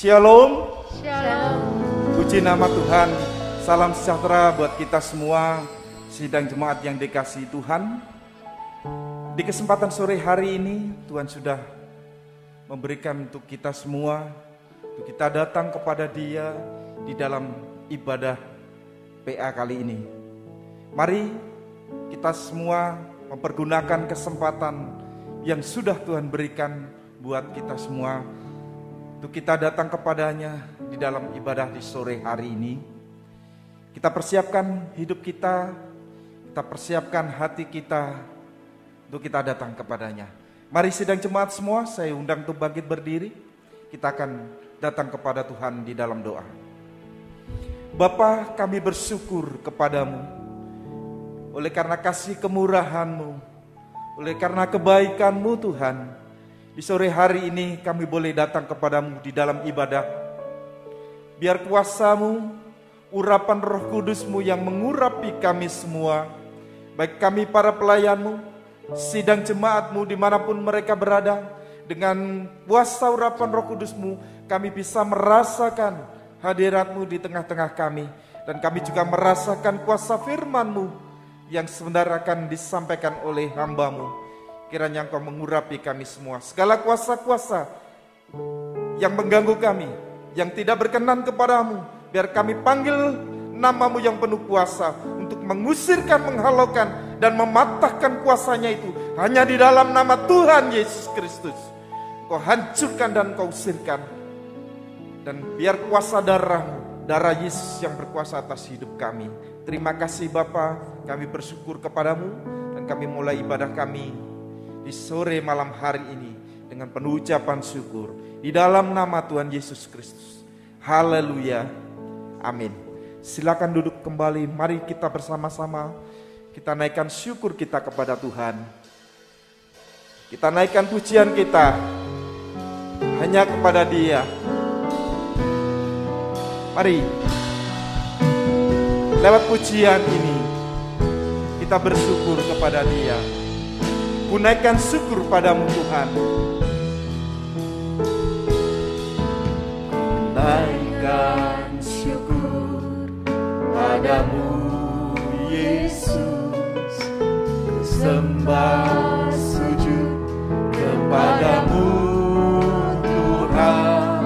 Shalom. Shalom. Puji nama Tuhan. Salam sejahtera buat kita semua, sidang jemaat yang dikasihi Tuhan. Di kesempatan sore hari ini, Tuhan sudah memberikan untuk kita semua, untuk kita datang kepada Dia di dalam ibadah PA kali ini. Mari kita semua mempergunakan kesempatan yang sudah Tuhan berikan buat kita semua, untuk kita datang kepadanya di dalam ibadah di sore hari ini. Kita persiapkan hidup kita persiapkan hati kita untuk kita datang kepadanya. Mari sidang jemaat semua, saya undang untuk bangkit berdiri. Kita akan datang kepada Tuhan di dalam doa. Bapa, kami bersyukur kepadamu oleh karena kasih kemurahan-Mu, oleh karena kebaikan-Mu Tuhan. Di sore hari ini kami boleh datang kepadamu di dalam ibadah. Biar kuasa-Mu, urapan Roh Kudus-Mu yang mengurapi kami semua, baik kami para pelayan-Mu, sidang jemaat-Mu dimanapun mereka berada. Dengan kuasa urapan Roh Kudus-Mu, kami bisa merasakan hadirat-Mu di tengah-tengah kami. Dan kami juga merasakan kuasa firman-Mu yang sebenarnya akan disampaikan oleh hamba-Mu. Kiranya Engkau mengurapi kami semua. Segala kuasa-kuasa yang mengganggu kami, yang tidak berkenan kepadamu, biar kami panggil nama-Mu yang penuh kuasa untuk mengusirkan, menghalaukan, dan mematahkan kuasanya itu hanya di dalam nama Tuhan Yesus Kristus. Kau hancurkan dan Kau usirkan. Dan biar kuasa darah-Mu, darah Yesus yang berkuasa atas hidup kami. Terima kasih Bapa, kami bersyukur kepadamu, dan kami mulai ibadah kami di sore malam hari ini dengan penuh ucapan syukur di dalam nama Tuhan Yesus Kristus. Haleluya. Amin. Silakan duduk kembali. Mari kita bersama-sama kita naikkan syukur kita kepada Tuhan. Kita naikkan pujian kita hanya kepada Dia. Mari lewat pujian ini kita bersyukur kepada Dia. Naikkan syukur padamu Tuhan. Naikkan syukur padamu Yesus, sembah sujud kepadamu Tuhan,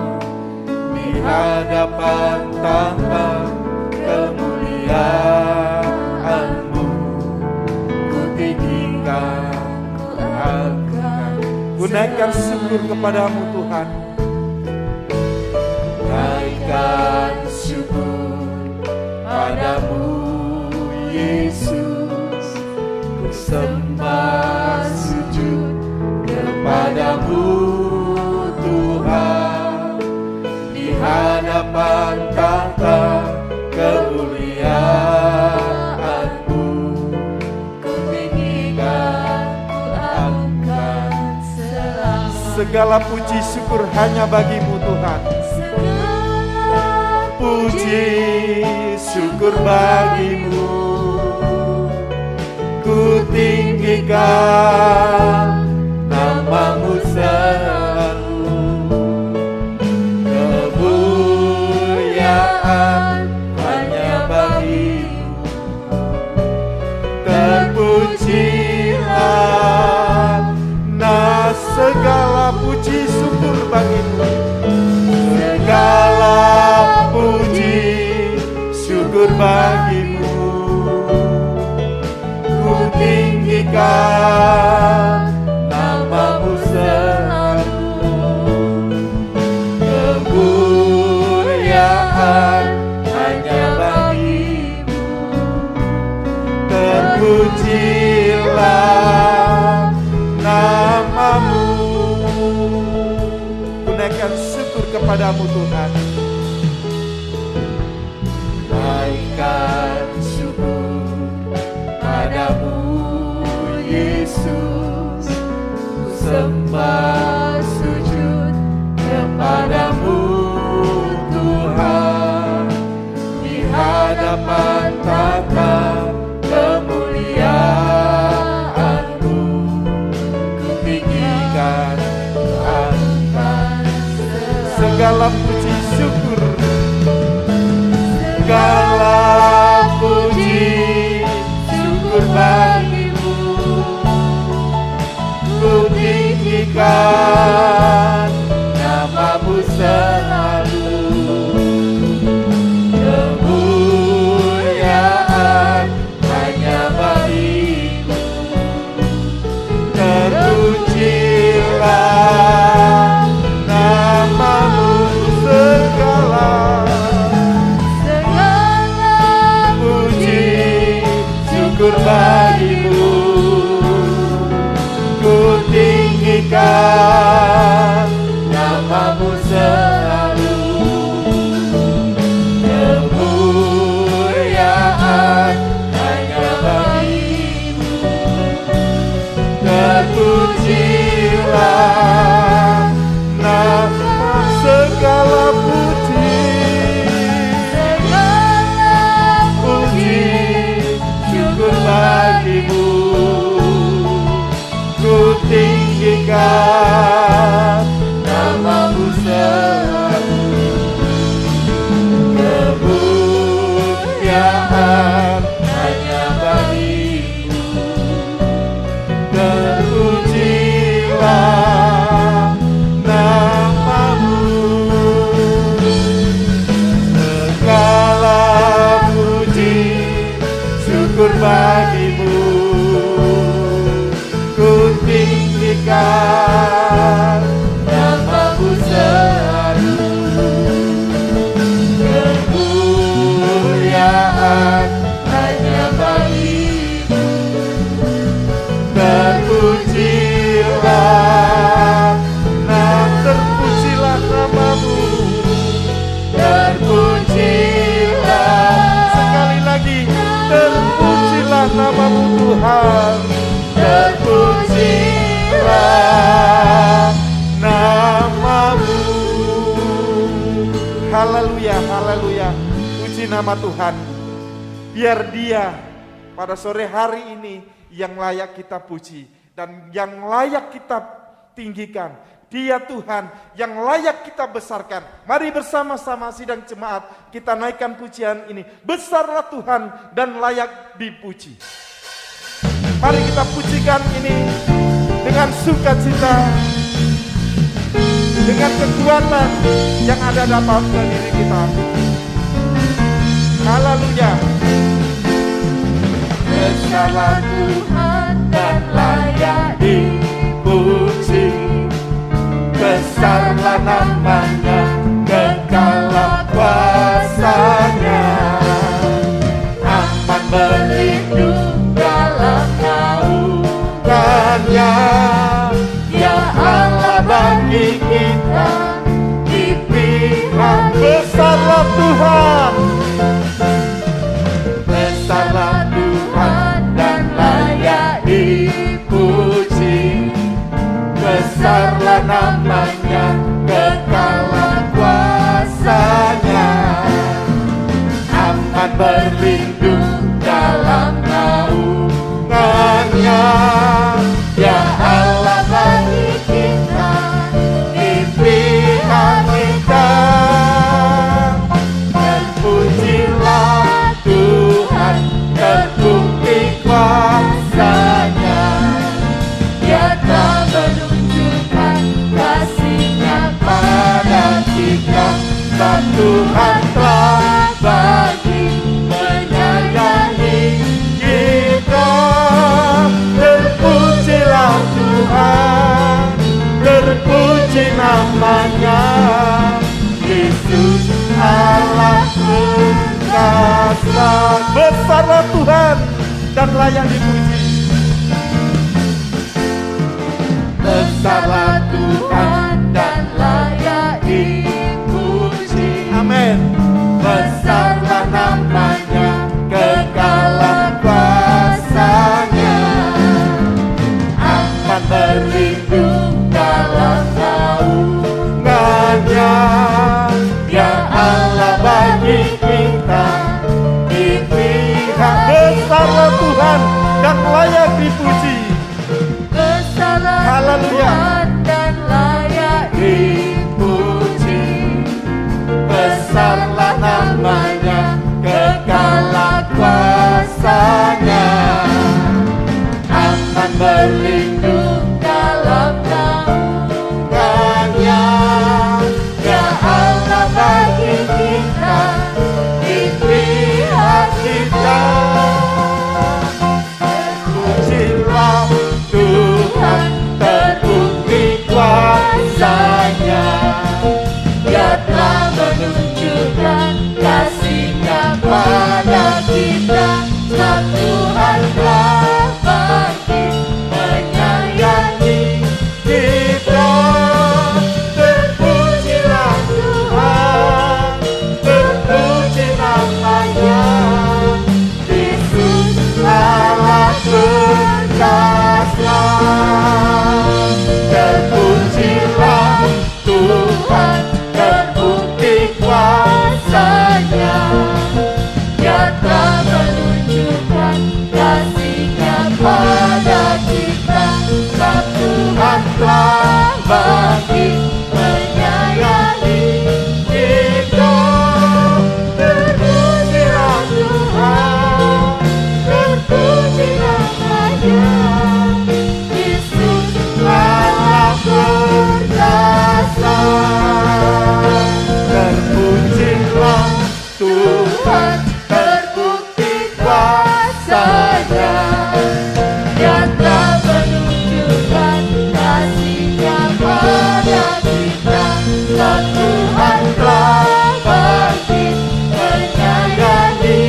di hadapan tahta kemuliaan-Mu ku tinggikan. Ku naikkan syukur kepadamu Tuhan. Naikkan syukur padamu Yesus, ku sembah sujud kepadamu Tuhan, di hadapan tahta kemuliaan-Mu ku tinggikan, ku angkat selalu. Segala puji syukur hanya bagimu Tuhan. Segala Puji syukur bagimu, ku tinggikan nama-Mu selalu. Kemuliaan hanya bagimu, terpujilah. Nah, segala puji syukur bagimu, segala puji syukur bagimu, ku tinggikan nama-Mu selalu. Kemuliaan hanya bagimu, terpujilah nama-Mu. Ku naikkan syukur kepadamu Tuhan. naikkan syukur padamu Yesus, ku sembah sujud kepadamu Tuhan, di hadapan tahta kemuliaan-Mu ku tinggikan, ku angkat Segala puji segala puji syukur bagimu, ku tinggikan namamu selalu. Kemuliaan hanya bagimu, terpujilah namamu segala puji syukur bagimu, ku tinggikan namamu selalu. Kemuliaan hanya bagimu, terpujilah nama segala puji syukur bagimu, ku tinggikan namamu selalu. Kemuliaan hanya bagimu, terpujilah namamu. Segala puji syukur bagimu, ku tinggikan namamu selalu. Kemuliaan hanya bagimu, terpujilah terpujilah namamu, terpujilah sekali lagi, terpujilah namamu Tuhan, terpujilah namamu. Haleluya, haleluya. Puji nama Tuhan. Biar Dia pada sore hari ini yang layak kita puji dan yang layak kita tinggikan. Dia Tuhan yang layak kita besarkan. Mari bersama-sama sidang jemaat kita naikkan pujian ini. Besarlah Tuhan dan layak dipuji. Mari kita pujikan ini dengan sukacita, dengan kekuatan yang ada dalam diri kita. Haleluya. Besarlah Tuhan dan layak dipuji, besarlah namanya, kekalah kuasanya. Aman berlindung dalam naungannya, Dia Allah bagi kita di pihak. Besarlah Tuhan, besarlah Tuhan dan layak dipuji, besarlah namanya, kekalah kuasanya. Aman berlindung dalam naungannya, Ya Allah bagi kita di pihak kita. Terpujilah Tuhan, terbukti kuasanya, Dia telah menunjukkan kasih-Nya pada kita. Dan Tuhan telah bagi menyayangi kita. Terpujilah Tuhan, terpuji namanya, Yesus Allah perkasa. besarlah Tuhan dan layak dipuji. Besarlah Tuhan dan layak dipuji. Amin. Besarlah namanya, kekalah kuasanya. Akan berlindung dalam naungannya, Ya Allah bagi kita di pihak. Besarlah Tuhan dan layak dipuji. Besarlah Haleluya. Tuhan dan layak dipuji. Besarlah namanya, Tuhan terbukti kuasa-Nya. Dia telah menunjukkan kasih-Nya pada kita. Sebab Tuhan telah bangkit menyayangi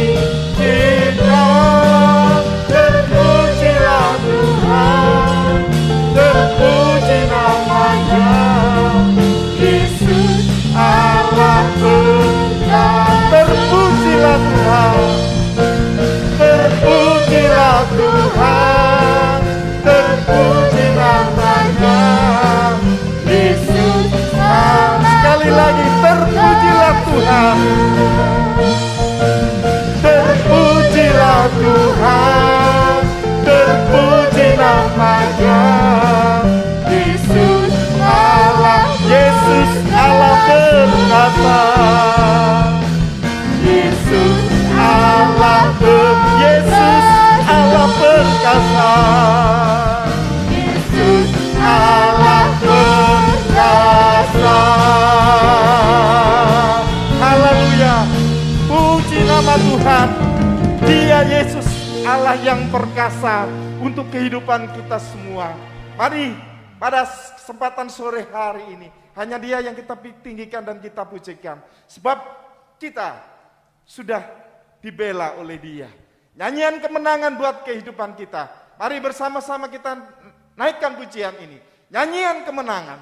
kita. Terpujilah Tuhan, terpuji nama-Nya. Yesus Allah berkata, Terpujilah Tuhan, terpujilah Tuhan, terpuji nama-Nya. Yesus Allah. sekali lagi terpujilah Tuhan, Terpujilah Tuhan, terpuji nama-Nya. Yesus Allah, Yesus Allah berkata, Yesus Allah Yesus Allah berkata, Yesus Allah berkata. haleluya, puji nama Tuhan. Dia Yesus Allah yang perkasa untuk kehidupan kita semua. Mari pada kesempatan sore hari ini, hanya Dia yang kita tinggikan dan kita pujikan. Sebab kita sudah dibela oleh Dia. Nyanyian kemenangan buat kehidupan kita. Mari bersama-sama kita naikkan pujian ini. Nyanyian kemenangan.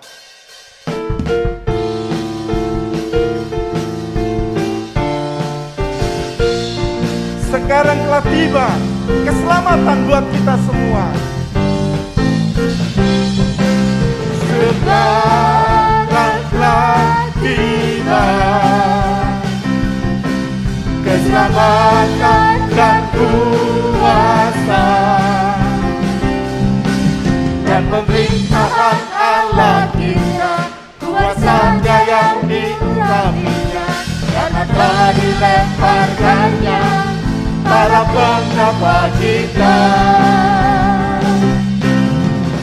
Sekarang telah tiba keselamatan buat kita semua. Sekarang telah tiba keselamatan dan kuasa dan pemerintahan Allah kita, kuasa-Nya yang diurapinya, karena telah dilemparkannya para pendapat kita.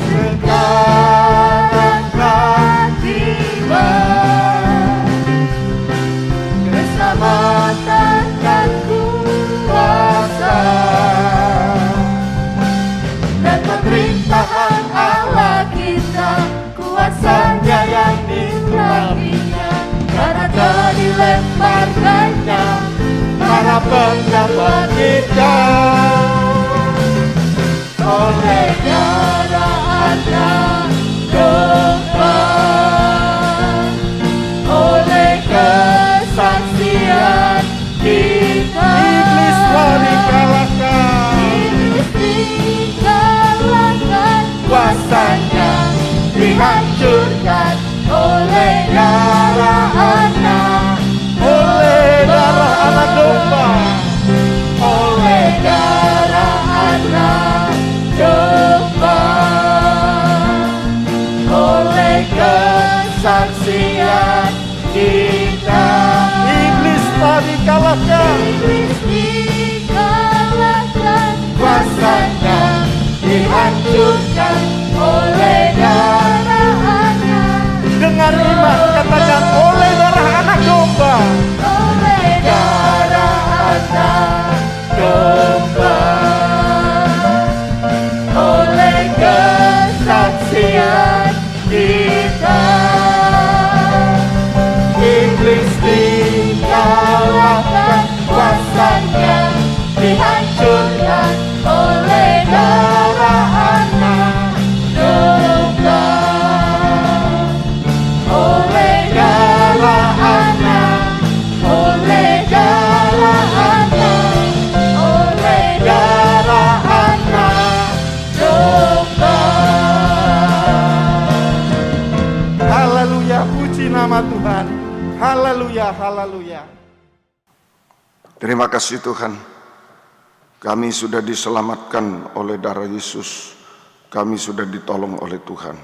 Sekarang telah tiba keselamatan dan kuasa dan pemerintahan Allah kita, kuasa-Nya yang diurapinya, karena telah dilemparkannya para pendapat kita. Oleh darah Anak Domba, oleh kesaksian kita, Iblis telah dikalahkan, iblis dikalahkan, kuasa-Nya dihancurkan oleh darah Anak, oleh darah Anak Domba, oleh darah Anak Domba, oleh kesaksian kita. iblis telah dikalahkan, Iblis dikalahkan, kuasa-Nya dihancurkan oleh darah Anak. dengan iman katakan oleh darah Anak Domba, Oleh darah Anak Domba, oleh kesaksian kita. Iblis dikalahkan, kuasa-Nya dihancurkan oleh darah Anak Domba, oleh darah Anak, oleh darah Anak, oleh darah Anak Domba. haleluya, puji nama Tuhan, haleluya, haleluya. Terima kasih Tuhan, kami sudah diselamatkan oleh darah Yesus, kami sudah ditolong oleh Tuhan.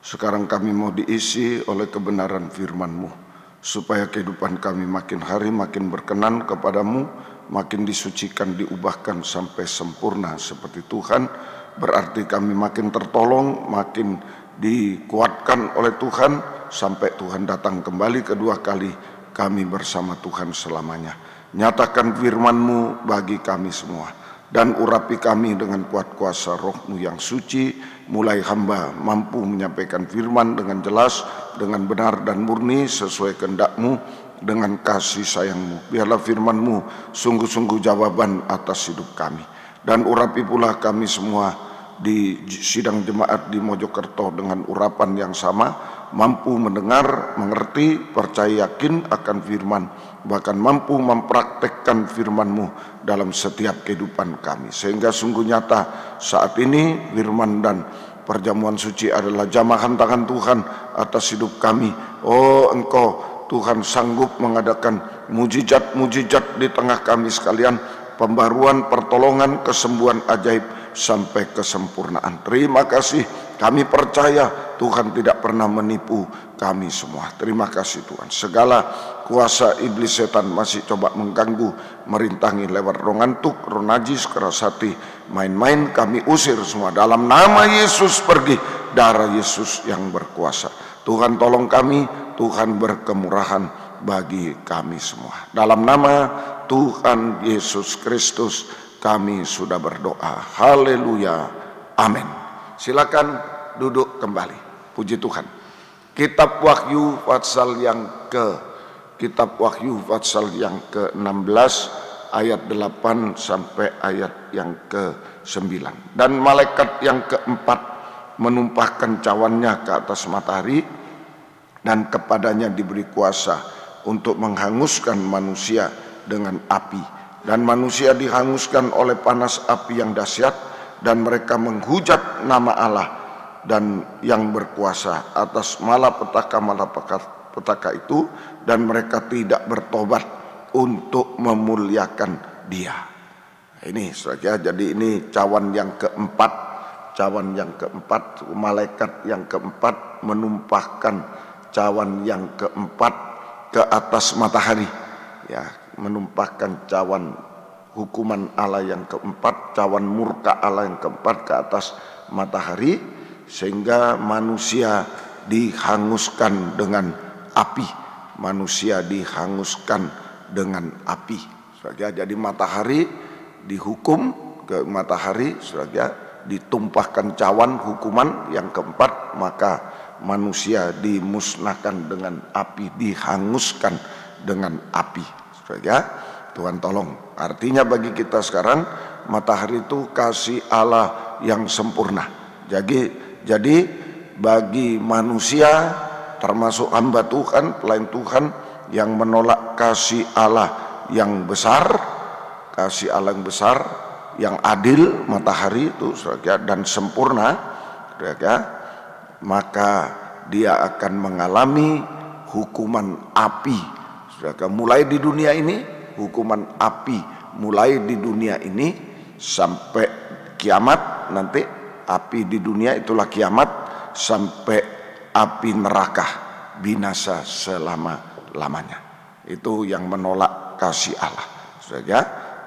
Sekarang kami mau diisi oleh kebenaran firman-Mu, supaya kehidupan kami makin hari makin berkenan kepadamu, makin disucikan, diubahkan sampai sempurna seperti Tuhan. Berarti kami makin tertolong, makin dikuatkan oleh Tuhan, sampai Tuhan datang kembali kedua kali, kami bersama Tuhan selamanya. Nyatakan firman-Mu bagi kami semua, dan urapi kami dengan kuat kuasa Roh-Mu yang suci. Mulai hamba mampu menyampaikan firman dengan jelas, dengan benar dan murni sesuai kehendak-Mu, dengan kasih sayang-Mu. Biarlah firman-Mu sungguh-sungguh jawaban atas hidup kami. Dan urapi pula kami semua di sidang jemaat di Mojokerto dengan urapan yang sama, mampu mendengar, mengerti, percaya yakin akan firman, bahkan mampu mempraktekkan firman-Mu dalam setiap kehidupan kami. Sehingga sungguh nyata saat ini firman dan perjamuan suci adalah jamahan tangan Tuhan atas hidup kami. Oh, Engkau Tuhan sanggup mengadakan mujizat-mujizat di tengah kami sekalian, pembaruan, pertolongan, kesembuhan ajaib sampai kesempurnaan. Terima kasih, kami percaya Tuhan tidak pernah menipu kami semua. Terima kasih Tuhan. Segala kuasa iblis setan masih coba mengganggu, merintangi lewat roh ngantuk, roh najis, keras hati, main-main, kami usir semua dalam nama Yesus. Pergi, darah Yesus yang berkuasa. Tuhan tolong kami, Tuhan berkemurahan bagi kami semua. Dalam nama Tuhan Yesus Kristus kami sudah berdoa. Haleluya. Amin. Silakan duduk kembali. Puji Tuhan. Kitab Wahyu pasal yang ke-16 ayat 8 sampai ayat yang ke-9. Dan malaikat yang keempat menumpahkan cawannya ke atas matahari, dan kepadanya diberi kuasa untuk menghanguskan manusia dengan api. Dan manusia dihanguskan oleh panas api yang dahsyat, dan mereka menghujat nama Allah dan yang berkuasa atas malapetaka itu, dan mereka tidak bertobat untuk memuliakan Dia. Ini saja. Jadi ini cawan yang keempat, malaikat yang keempat menumpahkan cawan yang keempat ke atas matahari, ya, menumpahkan cawan hukuman Allah yang keempat, cawan murka Allah yang keempat ke atas matahari, sehingga manusia dihanguskan dengan api. Manusia dihanguskan dengan api. Jadi matahari dihukum ke matahari, ditumpahkan cawan hukuman yang keempat, maka manusia dimusnahkan dengan api, dihanguskan dengan api. Tuhan tolong. Artinya bagi kita sekarang, matahari itu kasih Allah yang sempurna. Jadi bagi manusia, termasuk hamba Tuhan, pelayan Tuhan yang menolak kasih Allah yang besar, kasih Allah yang besar, yang adil, matahari itu dan sempurna, maka dia akan mengalami hukuman api. Mulai di dunia ini, hukuman api mulai di dunia ini sampai kiamat nanti. Api di dunia itulah kiamat, sampai api neraka binasa selama-lamanya. Itu yang menolak kasih Allah.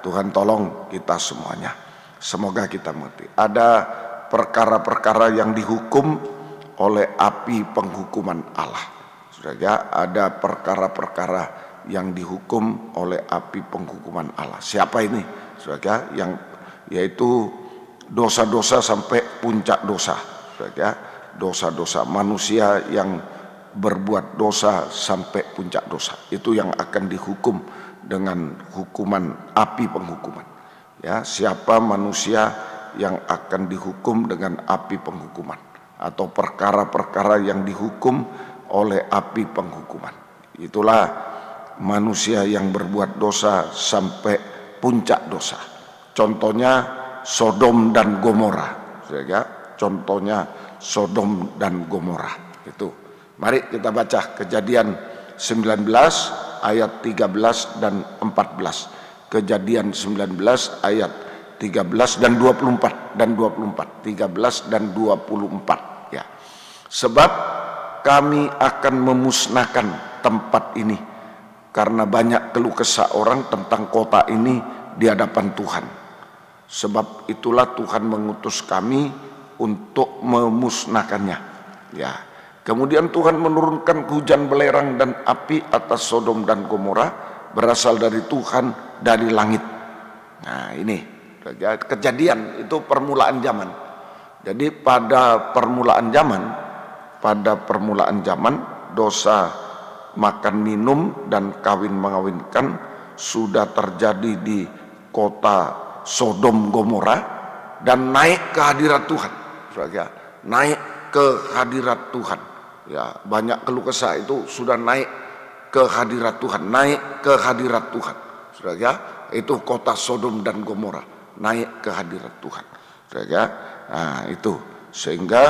Tuhan tolong kita semuanya. Semoga kita mengerti. Ada perkara-perkara yang dihukum oleh api penghukuman Allah. Ada perkara-perkara yang dihukum oleh api penghukuman Allah. Siapa ini? Yang yaitu dosa-dosa sampai puncak dosa. Dosa-dosa manusia yang berbuat dosa sampai puncak dosa. Itu yang akan dihukum dengan hukuman api penghukuman. Ya, siapa manusia yang akan dihukum dengan api penghukuman, atau perkara-perkara yang dihukum oleh api penghukuman. Itulah manusia yang berbuat dosa sampai puncak dosa. Contohnya Sodom dan Gomora. Contohnya Sodom dan Gomora. Itu. Mari kita baca Kejadian 19 ayat 13 dan 14. Kejadian 19 ayat 13 dan 24 dan 24, 13 dan 24 ya. Sebab kami akan memusnahkan tempat ini karena banyak keluh kesah orang tentang kota ini di hadapan Tuhan. Sebab itulah Tuhan mengutus kami untuk memusnahkannya. Ya. Kemudian Tuhan menurunkan hujan belerang dan api atas Sodom dan Gomora berasal dari Tuhan, dari langit. Nah ini kejadian, itu permulaan zaman. Jadi pada permulaan zaman dosa makan minum dan kawin mengawinkan sudah terjadi di kota Sodom Gomora dan naik ke hadirat Tuhan. Naik ke hadirat Tuhan. Ya, banyak keluh kesah itu sudah naik ke hadirat Tuhan, naik ke hadirat Tuhan. Saudara, itu kota Sodom dan Gomora naik ke hadirat Tuhan. Saudara, nah itu sehingga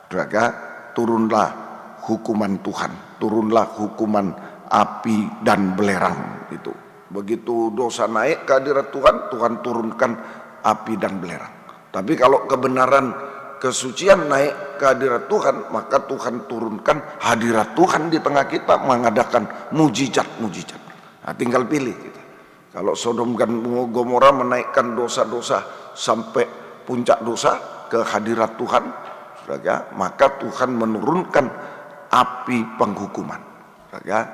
saudara, turunlah hukuman Tuhan, turunlah hukuman api dan belerang itu. Begitu dosa naik ke hadirat Tuhan, Tuhan turunkan api dan belerang. Tapi kalau kebenaran kesucian naik ke hadirat Tuhan, maka Tuhan turunkan hadirat Tuhan di tengah kita, mengadakan mujizat-mujizat. Nah, tinggal pilih kita. Kalau Sodom dan Gomora menaikkan dosa-dosa sampai puncak dosa ke hadirat Tuhan, maka Tuhan menurunkan api penghukuman.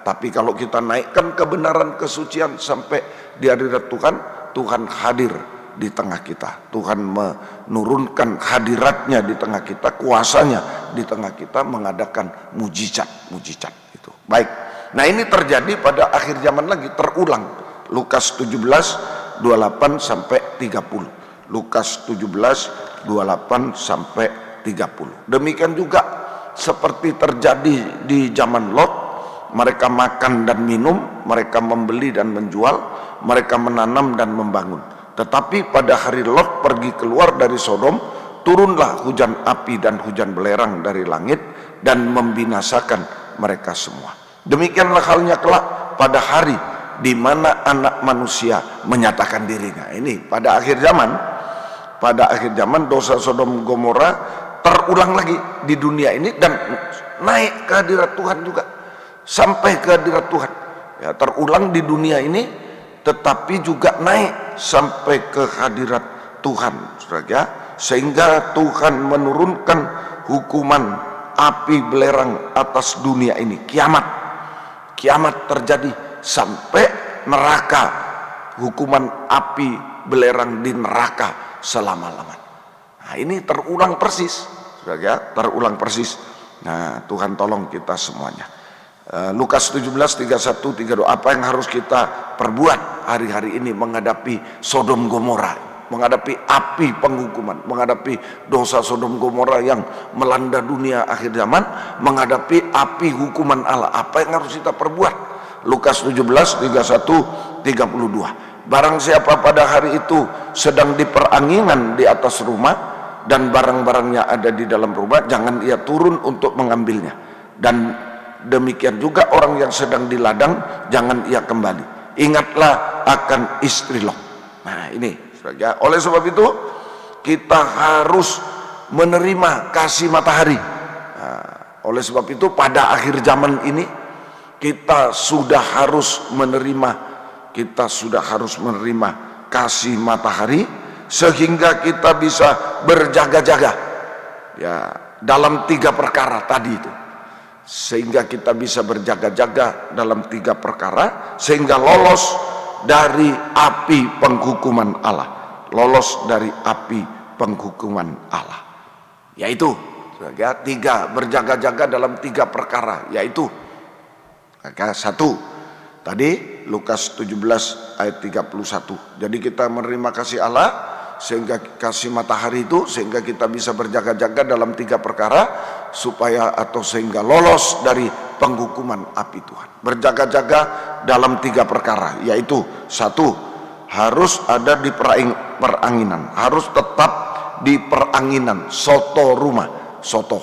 Tapi kalau kita naikkan kebenaran kesucian sampai di hadirat Tuhan, Tuhan hadir di tengah kita. Tuhan menurunkan hadiratnya di tengah kita, kuasanya di tengah kita, mengadakan mujizat-mujizat itu. Baik. Nah, ini terjadi pada akhir zaman lagi, terulang. Lukas 17 28 sampai 30. Lukas 17 28 sampai 30. Demikian juga seperti terjadi di zaman Lot, mereka makan dan minum, mereka membeli dan menjual, mereka menanam dan membangun. Tetapi pada hari Lot pergi keluar dari Sodom, turunlah hujan api dan hujan belerang dari langit dan membinasakan mereka semua. Demikianlah halnya kelak pada hari di mana anak manusia menyatakan dirinya. Ini pada akhir zaman dosa Sodom Gomora terulang lagi di dunia ini dan naik ke hadirat Tuhan juga, sampai ke hadirat Tuhan. Ya, terulang di dunia ini tetapi juga naik sampai ke hadirat Tuhan, saudara, sehingga Tuhan menurunkan hukuman api belerang atas dunia ini. Kiamat terjadi sampai neraka, hukuman api belerang di neraka selama-lamanya. Nah, ini terulang persis, saudara, terulang persis. Nah, Tuhan tolong kita semuanya. Lukas 17 31 32. Apa yang harus kita perbuat hari-hari ini menghadapi Sodom Gomora, menghadapi api penghukuman, menghadapi dosa Sodom Gomora yang melanda dunia akhir zaman, menghadapi api hukuman Allah. Apa yang harus kita perbuat? Lukas 17 31 32. Barang siapa pada hari itu sedang di peranginan di atas rumah dan barang-barangnya ada di dalam rumah, jangan ia turun untuk mengambilnya. Dan demikian juga orang yang sedang di ladang, jangan ia kembali. Ingatlah akan istri Lot. Nah, ini, saudara. Oleh sebab itu kita harus menerima kasih matahari. Nah, oleh sebab itu pada akhir zaman ini kita sudah harus menerima kasih matahari, sehingga kita bisa berjaga-jaga ya dalam 3 perkara tadi itu. Sehingga kita bisa berjaga-jaga dalam 3 perkara, sehingga lolos dari api penghukuman Allah. Lolos dari api penghukuman Allah. Yaitu 3, berjaga-jaga dalam 3 perkara, yaitu 1 tadi Lukas 17 ayat 31. Jadi kita menerima kasih Allah, sehingga kasih matahari itu, sehingga kita bisa berjaga-jaga dalam 3 perkara, supaya atau sehingga lolos dari penghukuman api Tuhan. Berjaga-jaga dalam 3 perkara, yaitu 1, harus ada di peranginan, harus tetap di peranginan, soto rumah, soto.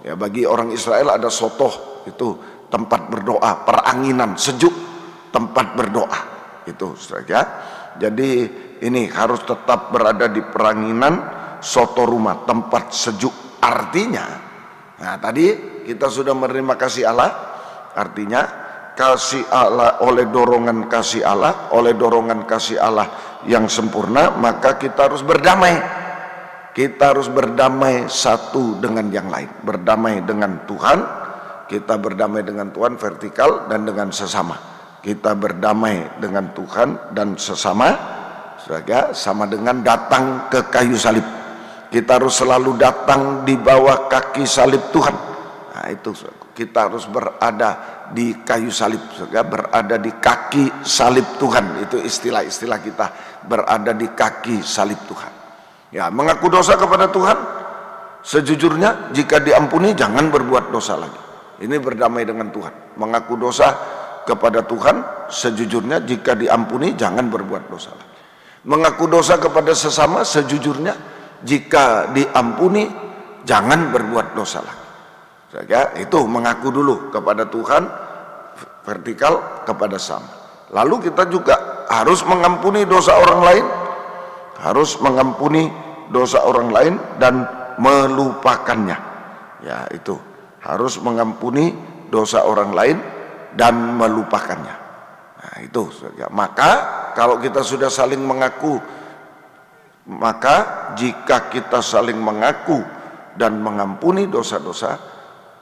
Ya, bagi orang Israel ada soto, itu tempat berdoa, peranginan sejuk, tempat berdoa itu, saudara. Jadi ini harus tetap berada di peranginan, soto rumah, tempat sejuk. Artinya, nah tadi kita sudah menerima kasih Allah, artinya kasih Allah, oleh dorongan kasih Allah, oleh dorongan kasih Allah yang sempurna, maka kita harus berdamai. Kita harus berdamai satu dengan yang lain, berdamai dengan Tuhan. Kita berdamai dengan Tuhan vertikal dan dengan sesama. kita berdamai dengan Tuhan dan sesama, saudara, sama dengan datang ke kayu salib. Kita harus selalu datang di bawah kaki salib Tuhan. Nah itu, kita harus berada di kayu salib, saudara, berada di kaki salib Tuhan. Itu istilah-istilah kita, berada di kaki salib Tuhan. Ya, mengaku dosa kepada Tuhan, sejujurnya jika diampuni jangan berbuat dosa lagi. Ini berdamai dengan Tuhan. Mengaku dosa kepada Tuhan, sejujurnya jika diampuni jangan berbuat dosa lagi. Mengaku dosa kepada sesama, sejujurnya jika diampuni jangan berbuat dosa lagi. Ya, itu mengaku dulu kepada Tuhan, vertikal kepada sama. Lalu kita juga harus mengampuni dosa orang lain, harus mengampuni dosa orang lain dan melupakannya. Ya, itu harus mengampuni dosa orang lain dan melupakannya. Nah, itu ya. Maka kalau kita sudah saling mengaku, maka jika kita saling mengaku dan mengampuni dosa-dosa,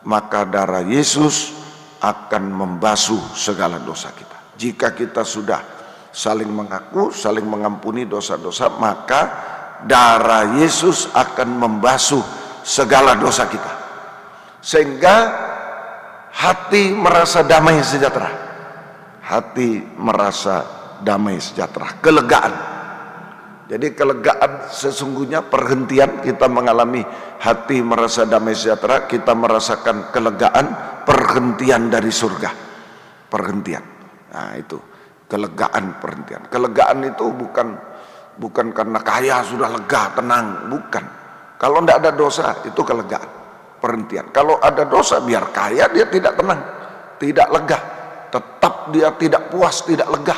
maka darah Yesus akan membasuh segala dosa kita. Jika kita sudah saling mengaku, saling mengampuni dosa-dosa, maka darah Yesus akan membasuh segala dosa kita, sehingga hati merasa damai sejahtera. Hati merasa damai sejahtera, kelegaan. Jadi kelegaan sesungguhnya perhentian, kita mengalami hati merasa damai sejahtera, kita merasakan kelegaan, perhentian dari surga. Perhentian. Nah itu, kelegaan, perhentian. Kelegaan itu bukan karena kaya sudah lega, tenang, bukan. Kalau tidak ada dosa itu kelegaan, perhentian. Kalau ada dosa, biar kaya dia tidak tenang, tidak lega, tetap dia tidak puas, tidak lega,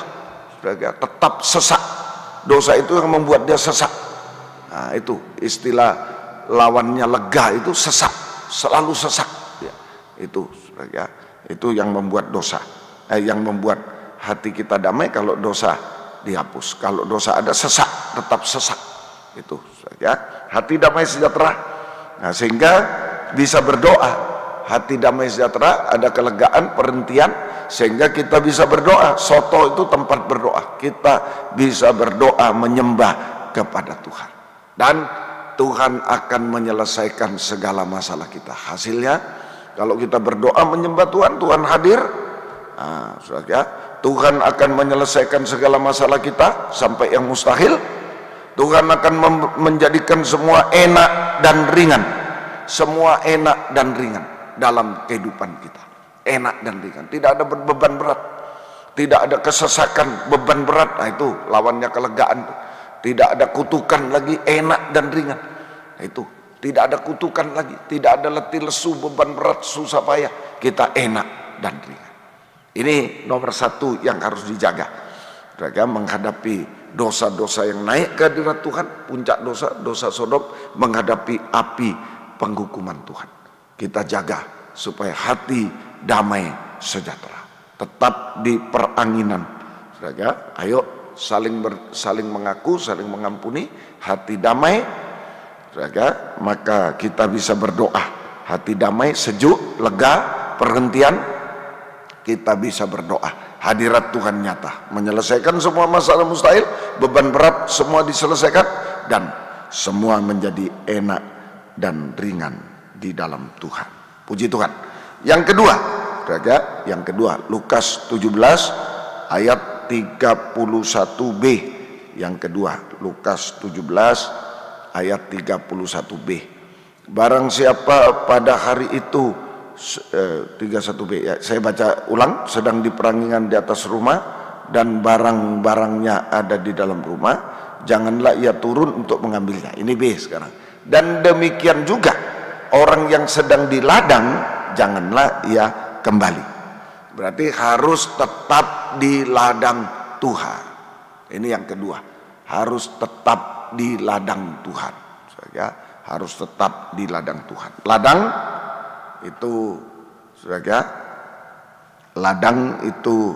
tetap sesak. Dosa itu yang membuat dia sesak. Nah itu istilah lawannya lega itu sesak, selalu sesak ya. Itu ya, itu yang membuat dosa, yang membuat hati kita damai. Kalau dosa dihapus, kalau dosa ada sesak, tetap sesak. Itu ya, hati damai sejahtera. Nah, sehingga bisa berdoa. Hati damai sejahtera, ada kelegaan, perhentian, sehingga kita bisa berdoa. Soto itu tempat berdoa. Kita bisa berdoa menyembah kepada Tuhan, dan Tuhan akan menyelesaikan segala masalah kita. Hasilnya, kalau kita berdoa menyembah Tuhan, Tuhan hadir. Nah, ya, Tuhan akan menyelesaikan segala masalah kita sampai yang mustahil. Tuhan akan menjadikan semua enak dan ringan. Semua enak dan ringan dalam kehidupan kita, enak dan ringan, tidak ada beban berat, tidak ada kesesakan, beban berat. Nah itu lawannya kelegaan. Tidak ada kutukan lagi, enak dan ringan. Nah itu, tidak ada kutukan lagi, tidak ada letih lesu, beban berat, susah payah, kita enak dan ringan. Ini nomor satu yang harus dijaga, menghadapi dosa-dosa yang naik ke hadirat Tuhan. Puncak dosa, dosa Sodom, menghadapi api penghukuman Tuhan. Kita jaga supaya hati damai sejahtera, tetap di peranginan. Saudara, ayo saling mengaku, saling mengampuni, hati damai. Saudara, maka kita bisa berdoa. Hati damai, sejuk, lega, perhentian, kita bisa berdoa. Hadirat Tuhan nyata, menyelesaikan semua masalah mustahil, beban berat semua diselesaikan, dan semua menjadi enak dan ringan di dalam Tuhan. Puji Tuhan. Yang kedua, yang kedua, Lukas 17 ayat 31b. Yang kedua, Lukas 17 ayat 31b. Barang siapa pada hari itu 31b ya, saya baca ulang, sedang di perangingan di atas rumah dan barang-barangnya ada di dalam rumah, janganlah ia turun untuk mengambilnya. Ini B sekarang. Dan demikian juga orang yang sedang di ladang, janganlah ia kembali. Berarti harus tetap di ladang Tuhan. Ini yang kedua, harus tetap di ladang Tuhan. Ya, harus tetap di ladang Tuhan. Ladang itu, saudara, ladang itu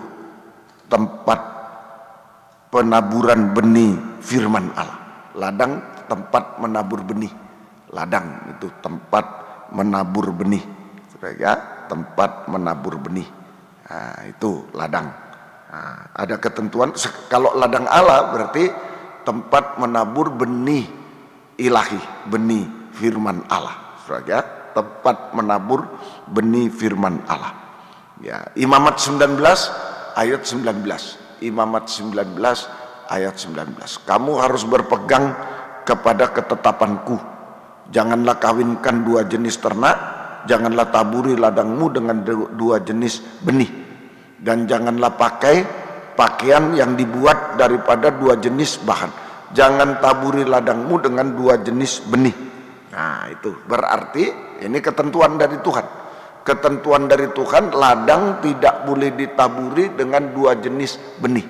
tempat penaburan benih firman Allah. Ladang tempat menabur benih. Ladang itu tempat menabur benih, ya, tempat menabur benih. Nah, itu ladang. Nah, ada ketentuan. Kalau ladang Allah berarti tempat menabur benih ilahi, benih firman Allah. Saudara, tempat menabur benih firman Allah. Ya, Imamat 19 ayat 19. Imamat 19 ayat 19. Kamu harus berpegang kepada ketetapanku. Janganlah kawinkan dua jenis ternak, janganlah taburi ladangmu dengan dua jenis benih, dan janganlah pakai pakaian yang dibuat daripada dua jenis bahan. Jangan taburi ladangmu dengan dua jenis benih. Nah, itu berarti ini ketentuan dari Tuhan. Ketentuan dari Tuhan, ladang tidak boleh ditaburi dengan dua jenis benih.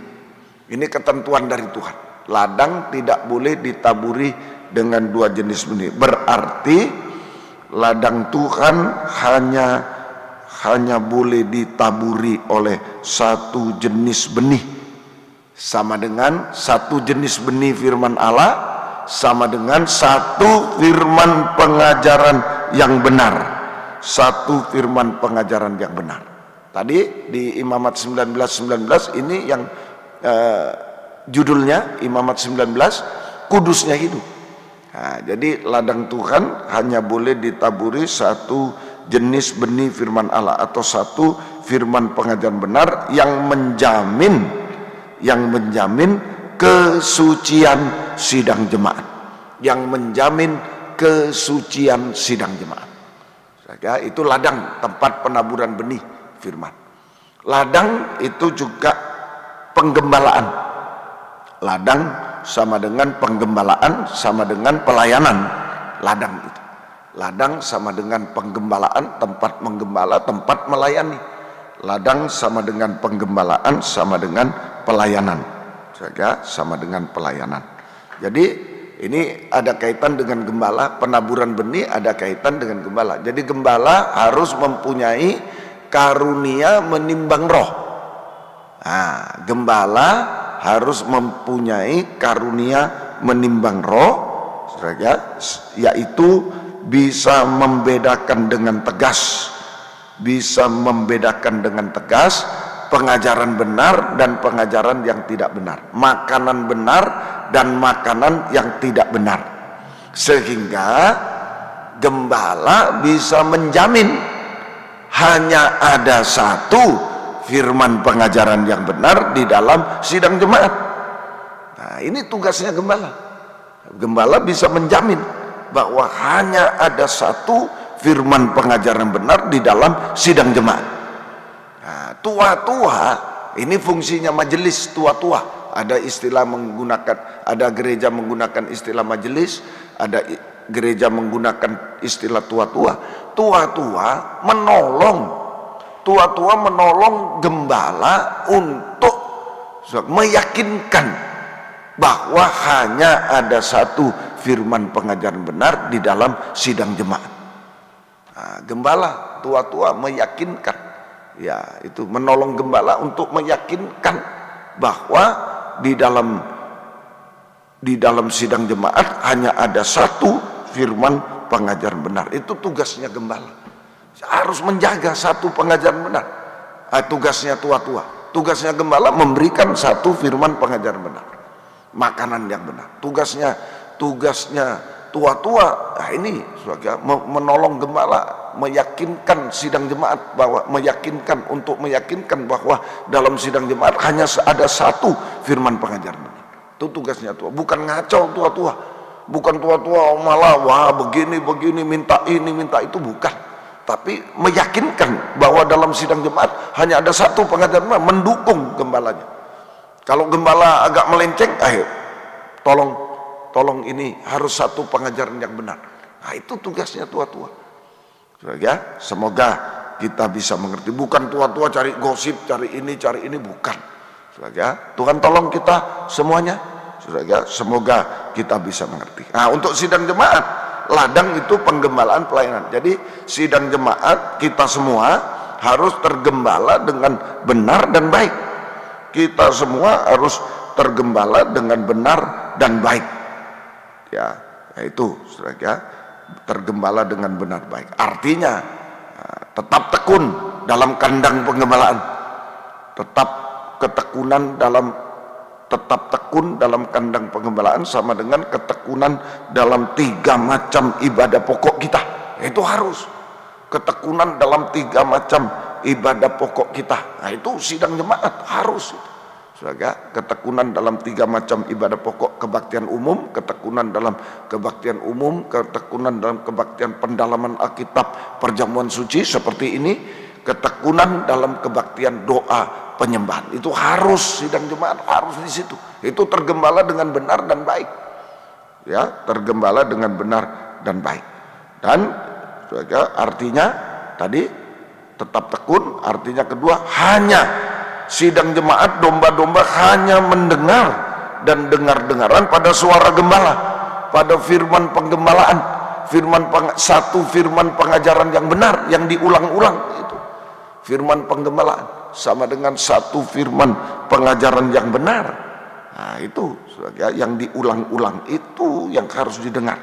Ini ketentuan dari Tuhan. Ladang tidak boleh ditaburi dengan dua jenis benih. Berarti ladang Tuhan hanya boleh ditaburi oleh satu jenis benih. Sama dengan satu jenis benih firman Allah, sama dengan satu firman pengajaran yang benar. Satu firman pengajaran yang benar. Tadi di Imamat 19:19 ini yang judulnya Imamat 19, kudusnya hidup. Nah, jadi ladang Tuhan hanya boleh ditaburi satu jenis benih firman Allah atau satu firman pengajaran benar yang menjamin kesucian sidang jemaat. Yang menjamin kesucian sidang jemaat. Ya, itu ladang, tempat penaburan benih firman. Ladang itu juga penggembalaan. Ladang sama dengan penggembalaan, sama dengan pelayanan. Ladang itu. Ladang sama dengan penggembalaan, tempat menggembala, tempat melayani. Ladang sama dengan penggembalaan, sama dengan pelayanan. Ya, sama dengan pelayanan. Jadi ini ada kaitan dengan gembala, penaburan benih ada kaitan dengan gembala. Jadi gembala harus mempunyai karunia menimbang roh. Nah, gembala harus mempunyai karunia menimbang roh, yaitu bisa membedakan dengan tegas, pengajaran benar dan pengajaran yang tidak benar, makanan benar dan makanan yang tidak benar, sehingga gembala bisa menjamin hanya ada satu firman pengajaran yang benar di dalam sidang jemaat. Nah, ini tugasnya gembala. Gembala bisa menjamin bahwa hanya ada satu firman pengajaran benar di dalam sidang jemaat. Nah, tua-tua ini fungsinya majelis tua-tua. Ada istilah menggunakan, ada gereja menggunakan istilah majelis, ada gereja menggunakan istilah tua-tua. Tua-tua menolong gembala untuk meyakinkan bahwa hanya ada satu firman pengajaran benar di dalam sidang jemaat. Nah, gembala tua-tua meyakinkan, ya itu menolong gembala untuk meyakinkan bahwa di dalam sidang jemaat hanya ada satu firman pengajaran benar. Itu tugasnya gembala. Harus menjaga satu pengajaran benar. Tugasnya tua-tua. Tugasnya gembala memberikan satu firman pengajaran benar, makanan yang benar. Tugasnya tua-tua, ini sebagai menolong gembala, meyakinkan sidang jemaat, bahwa meyakinkan bahwa dalam sidang jemaat hanya ada satu firman pengajaran benar. Itu tugasnya tua, bukan ngacau tua-tua, bukan tua-tua malah wah begini minta ini minta itu, bukan, tapi meyakinkan bahwa dalam sidang jemaat hanya ada satu pengajaran benar, mendukung gembalanya. Kalau gembala agak melenceng, ayo tolong ini harus satu pengajaran yang benar. Nah, itu tugasnya tua-tua. Ya, semoga kita bisa mengerti. Bukan tua-tua cari gosip, cari ini, bukan. Ya, Tuhan tolong kita semuanya. Ya, semoga kita bisa mengerti. Nah, untuk sidang jemaat, ladang itu penggembalaan pelayanan. Jadi sidang jemaat kita semua harus tergembala dengan benar dan baik. Kita semua harus tergembala dengan benar dan baik. Ya, itu ya, tergembala dengan benar baik. Artinya tetap tekun dalam kandang penggembalaan, tetap ketekunan dalam tetap tekun dalam kandang penggembalaan sama dengan ketekunan dalam 3 macam ibadah pokok kita. Itu harus ketekunan dalam 3 macam ibadah pokok kita. Nah, itu sidang jemaat harus. Saudara, ketekunan dalam 3 macam ibadah pokok: kebaktian umum, ketekunan dalam kebaktian umum, ketekunan dalam kebaktian pendalaman Alkitab, perjamuan suci seperti ini, ketekunan dalam kebaktian doa penyembahan. Itu harus, sidang jemaat harus di situ. Itu tergembala dengan benar dan baik. Ya, tergembala dengan benar dan baik. Dan artinya tadi tetap tekun, artinya kedua, hanya sidang jemaat domba-domba hanya mendengar dan dengar-dengaran pada suara gembala, pada firman penggembalaan, satu firman pengajaran yang benar yang diulang-ulang. Itu firman penggembalaan sama dengan satu firman pengajaran yang benar. Nah, itu yang diulang-ulang, itu yang harus didengar.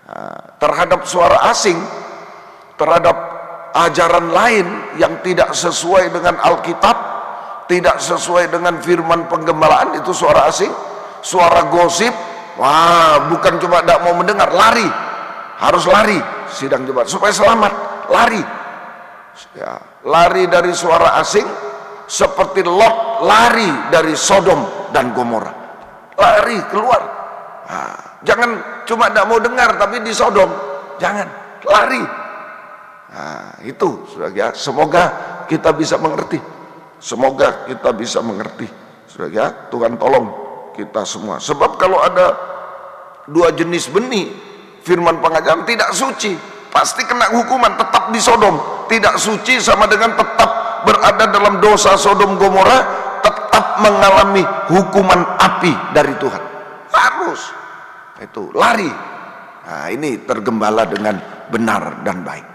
Nah, terhadap suara asing, terhadap ajaran lain yang tidak sesuai dengan Alkitab, tidak sesuai dengan firman penggembalaan, itu suara asing, suara gosip. Wah, bukan cuma tidak mau mendengar, lari, harus lari sidang jemaat supaya selamat, lari. Ya, lari dari suara asing seperti Lot lari dari Sodom dan Gomora, lari keluar. Nah, jangan cuma tidak mau dengar tapi di Sodom, jangan, lari. Nah, itu saudara, semoga kita bisa mengerti, semoga kita bisa mengerti, saudara. Tuhan tolong kita semua, sebab kalau ada 2 jenis benih firman pengajaran tidak suci, pasti kena hukuman, tetap di Sodom. Tidak suci sama dengan tetap berada dalam dosa Sodom Gomora, tetap mengalami hukuman api dari Tuhan. Harus itu lari. Nah, ini tergembala dengan benar dan baik.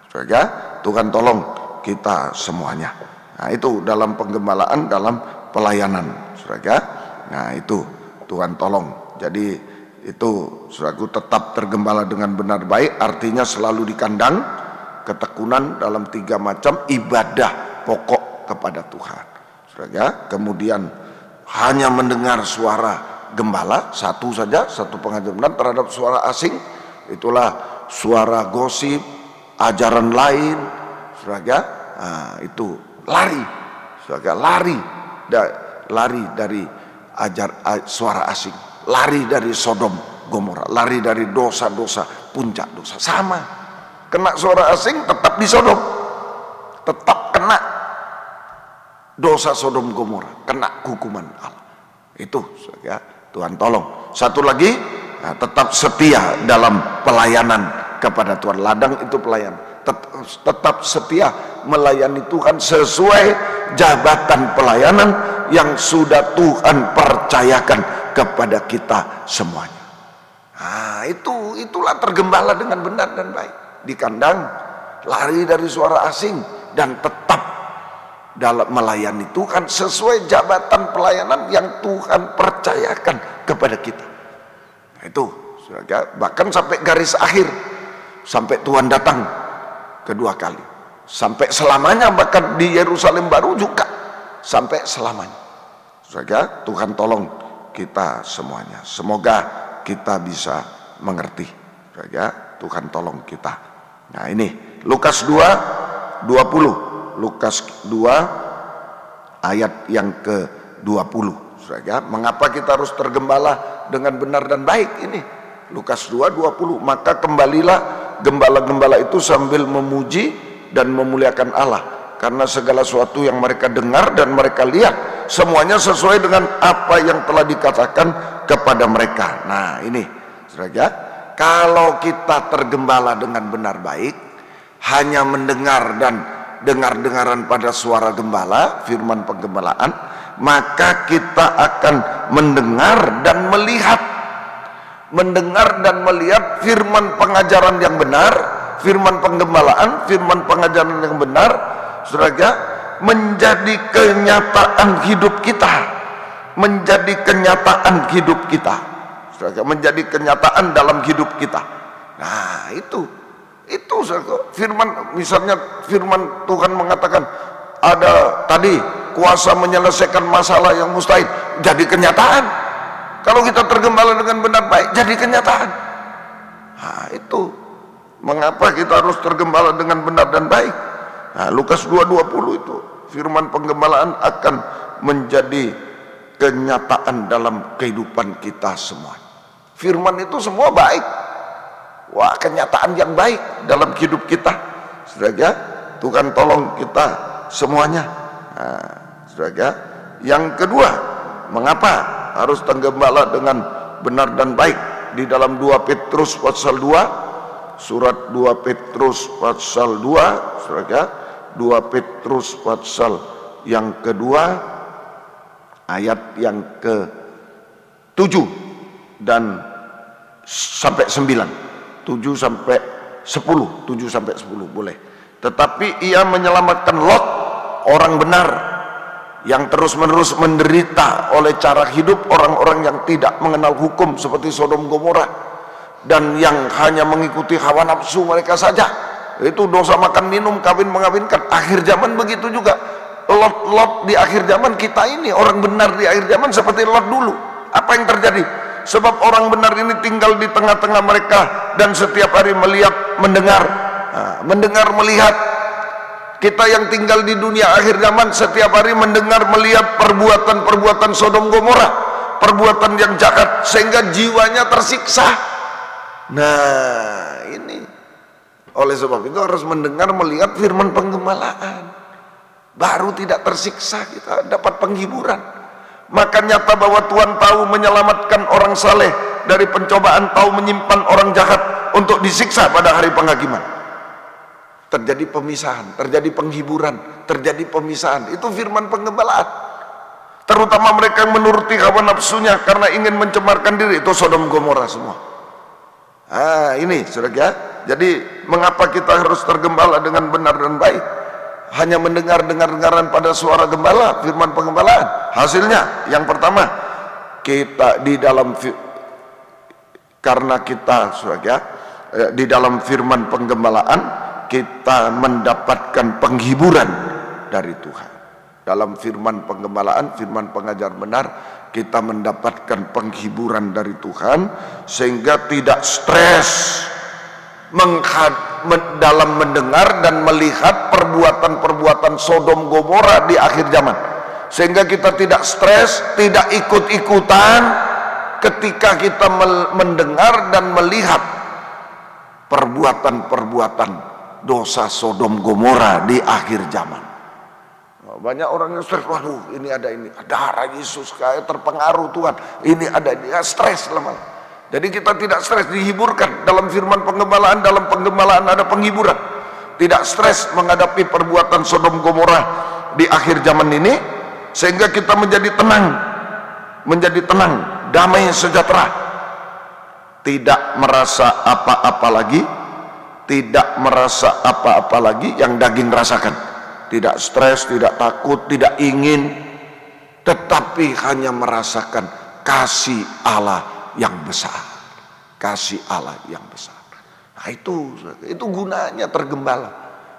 Saudara, Tuhan tolong kita semuanya. Nah, itu dalam penggembalaan, dalam pelayanan, saudara. Nah, itu Tuhan tolong. Jadi itu saudaraku, tetap tergembala dengan benar baik, artinya selalu di kandang, ketekunan dalam 3 macam ibadah pokok kepada Tuhan, saudara. Kemudian hanya mendengar suara gembala, satu saja, satu pengajaran terhadap suara asing, itulah suara gosip, ajaran lain, saudara. Nah, itu lari, saudara, lari dari suara asing, lari dari Sodom Gomora, lari dari dosa-dosa, puncak dosa. Sama, kena suara asing tetap di Sodom, tetap kena dosa Sodom Gomora, kena hukuman Allah. Itu ya, Tuhan tolong. Satu lagi, nah, tetap setia dalam pelayanan kepada Tuhan. Ladang itu pelayan, tetap setia melayani Tuhan sesuai jabatan pelayanan yang sudah Tuhan percayakan kepada kita semuanya. Nah, itulah tergembala dengan benar dan baik. Di kandang, lari dari suara asing, dan tetap dalam melayani Tuhan sesuai jabatan pelayanan yang Tuhan percayakan kepada kita. Nah, itu bahkan sampai garis akhir, sampai Tuhan datang kedua kali, sampai selamanya, bahkan di Yerusalem baru juga sampai selamanya. Saudara, Tuhan tolong kita semuanya, semoga kita bisa mengerti. Saudara, Tuhan tolong kita. Nah, ini Lukas 2:20, Lukas 2 ayat yang ke-20. Saudara, mengapa kita harus tergembala dengan benar dan baik? Ini Lukas 2:20, maka kembalilah gembala-gembala itu sambil memuji dan memuliakan Allah, karena segala sesuatu yang mereka dengar dan mereka lihat semuanya sesuai dengan apa yang telah dikatakan kepada mereka. Nah, ini saudara, kalau kita tergembala dengan benar baik, hanya mendengar dan dengar-dengaran pada suara gembala, firman penggembalaan, maka kita akan mendengar dan melihat firman pengajaran yang benar, firman penggembalaan, firman pengajaran yang benar, saudara, menjadi kenyataan hidup kita, menjadi kenyataan hidup kita, saudara, menjadi kenyataan dalam hidup kita. Nah, itu saudara, firman, misalnya firman Tuhan mengatakan ada tadi kuasa menyelesaikan masalah yang mustahil, jadi kenyataan. Kalau kita tergembala dengan benar baik, jadi kenyataan. Nah, itu mengapa kita harus tergembala dengan benar dan baik. Nah, Lukas 2:20 itu firman penggembalaan akan menjadi kenyataan dalam kehidupan kita semua. Firman itu semua baik. Wah, kenyataan yang baik dalam hidup kita. Saudara, Tuhan tolong kita semuanya. Nah, saudara, yang kedua, mengapa harus tergembala dengan benar dan baik? Di dalam 2 Petrus pasal 2, surat 2 Petrus pasal 2, saudara, 2 Petrus pasal yang kedua, ayat yang ke-7 dan sampai 9. 7 sampai 10 boleh. Tetapi ia menyelamatkan Lot, orang benar yang terus-menerus menderita oleh cara hidup orang-orang yang tidak mengenal hukum seperti Sodom Gomora, dan yang hanya mengikuti hawa nafsu mereka saja. Itu dosa makan minum, kawin mengawinkan. Akhir zaman begitu juga. Lot di akhir zaman, kita ini orang benar di akhir zaman seperti Lot dulu. Apa yang terjadi? Sebab orang benar ini tinggal di tengah-tengah mereka dan setiap hari melihat, mendengar. Nah, mendengar, melihat. Kita yang tinggal di dunia akhir zaman setiap hari mendengar, melihat perbuatan-perbuatan Sodom Gomora, perbuatan yang jahat, sehingga jiwanya tersiksa. Nah, ini oleh sebab itu harus mendengar, melihat firman penggembalaan, baru tidak tersiksa, kita dapat penghiburan. Maka nyata bahwa Tuhan tahu menyelamatkan orang saleh dari pencobaan, tahu menyimpan orang jahat untuk disiksa pada hari penghakiman. Terjadi pemisahan, terjadi penghiburan, terjadi pemisahan. Itu firman penggembalaan. Terutama mereka yang menuruti hawa nafsunya karena ingin mencemarkan diri, itu Sodom Gomora semua. Ah, ini saudara. Jadi mengapa kita harus tergembala dengan benar dan baik? Hanya mendengar-dengaran pada suara gembala, firman penggembalaan. Hasilnya yang pertama, kita di dalam karena kita saudara, di dalam firman penggembalaan kita mendapatkan penghiburan dari Tuhan. Dalam firman penggembalaan, firman pengajar benar, kita mendapatkan penghiburan dari Tuhan sehingga tidak stres dalam mendengar dan melihat perbuatan-perbuatan Sodom Gomora di akhir zaman, sehingga kita tidak stres, tidak ikut-ikutan ketika kita mendengar dan melihat perbuatan-perbuatan dosa Sodom Gomora di akhir zaman. Banyak orang yang stres, waduh ini ada darah Yesus, kayak terpengaruh Tuhan, ini ada, dia stres lama. Jadi kita tidak stres, dihiburkan dalam firman penggembalaan. Dalam penggembalaan ada penghiburan, tidak stres menghadapi perbuatan Sodom Gomora di akhir zaman ini, sehingga kita menjadi tenang, damai, sejahtera, tidak merasa apa-apa lagi, tidak merasa apa-apa lagi yang daging rasakan, tidak stres, tidak takut, tidak ingin, tetapi hanya merasakan kasih Allah yang besar, kasih Allah yang besar. Nah, itu gunanya tergembala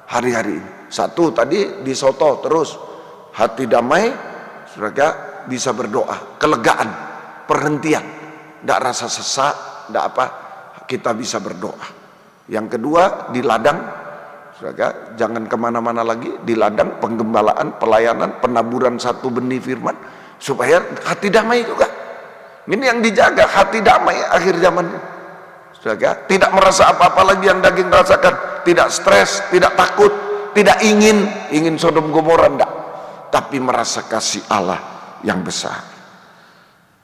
hari-hari ini. Satu tadi disoto terus, hati damai, saudara, bisa berdoa, kelegaan, perhentian, tidak rasa sesak, tidak apa, kita bisa berdoa. Yang kedua di ladang, saudara, jangan kemana-mana lagi, di ladang penggembalaan, pelayanan, penaburan satu benih firman, supaya hati damai juga. Ini yang dijaga, hati damai akhir zaman ini. Saudara, tidak merasa apa-apa lagi yang daging rasakan, tidak stres, tidak takut, tidak ingin Sodom Gomora, enggak, tapi merasa kasih Allah yang besar,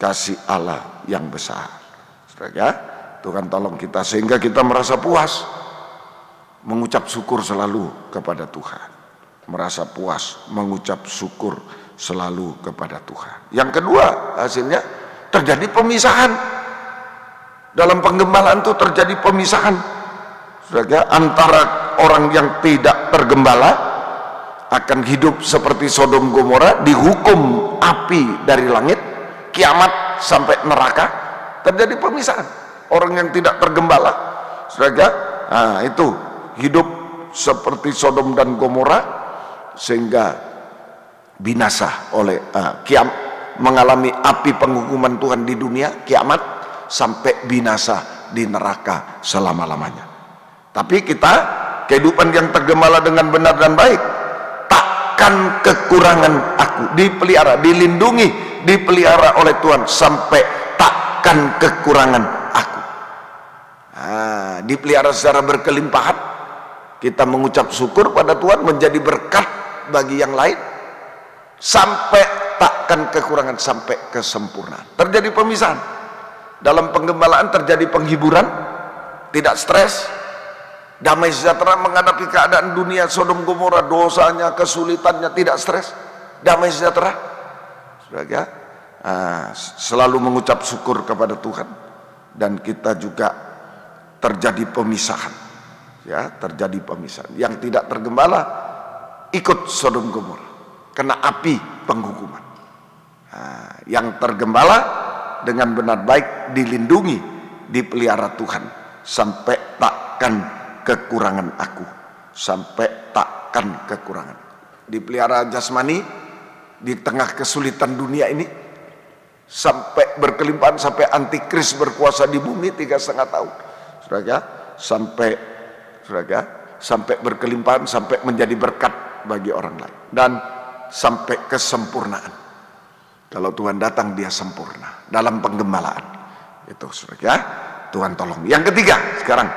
kasih Allah yang besar. Saudara, Tuhan tolong kita sehingga kita merasa puas, mengucap syukur selalu kepada Tuhan, merasa puas, mengucap syukur selalu kepada Tuhan. Yang kedua, hasilnya terjadi pemisahan. Dalam penggembalaan itu terjadi pemisahan, saudara, antara orang yang tidak tergembala akan hidup seperti Sodom Gomora, dihukum api dari langit, kiamat sampai neraka. Terjadi pemisahan. Orang yang tidak tergembala, saudara, nah itu hidup seperti Sodom dan Gomora, sehingga binasa oleh mengalami api penghukuman Tuhan di dunia, kiamat, sampai binasa di neraka selama-lamanya. Tapi kita, kehidupan yang tergembala dengan benar dan baik, takkan kekurangan aku, dipelihara, dilindungi, dipelihara oleh Tuhan sampai takkan kekurangan aku. Dipelihara secara berkelimpahan, kita mengucap syukur pada Tuhan, menjadi berkat bagi yang lain, sampai takkan kekurangan, sampai kesempurnaan. Terjadi pemisahan. Dalam penggembalaan terjadi penghiburan, tidak stres, damai sejahtera menghadapi keadaan dunia Sodom Gomora, dosanya, kesulitannya, tidak stres, damai sejahtera. Saudara, selalu mengucap syukur kepada Tuhan. Dan kita juga terjadi pemisahan, ya, terjadi pemisahan. Yang tidak tergembala ikut Sodom Gomora, kena api penghukuman. Yang tergembala dengan benar baik, dilindungi, dipelihara Tuhan sampai takkan kekurangan aku, sampai takkan kekurangan. Dipelihara jasmani di tengah kesulitan dunia ini, sampai berkelimpahan, sampai antikris berkuasa di bumi 3,5 tahun, saudara, sampai berkelimpahan, sampai menjadi berkat bagi orang lain, dan sampai kesempurnaan. Kalau Tuhan datang, dia sempurna dalam penggembalaan. Itu, saudara, Tuhan tolong. Yang ketiga sekarang,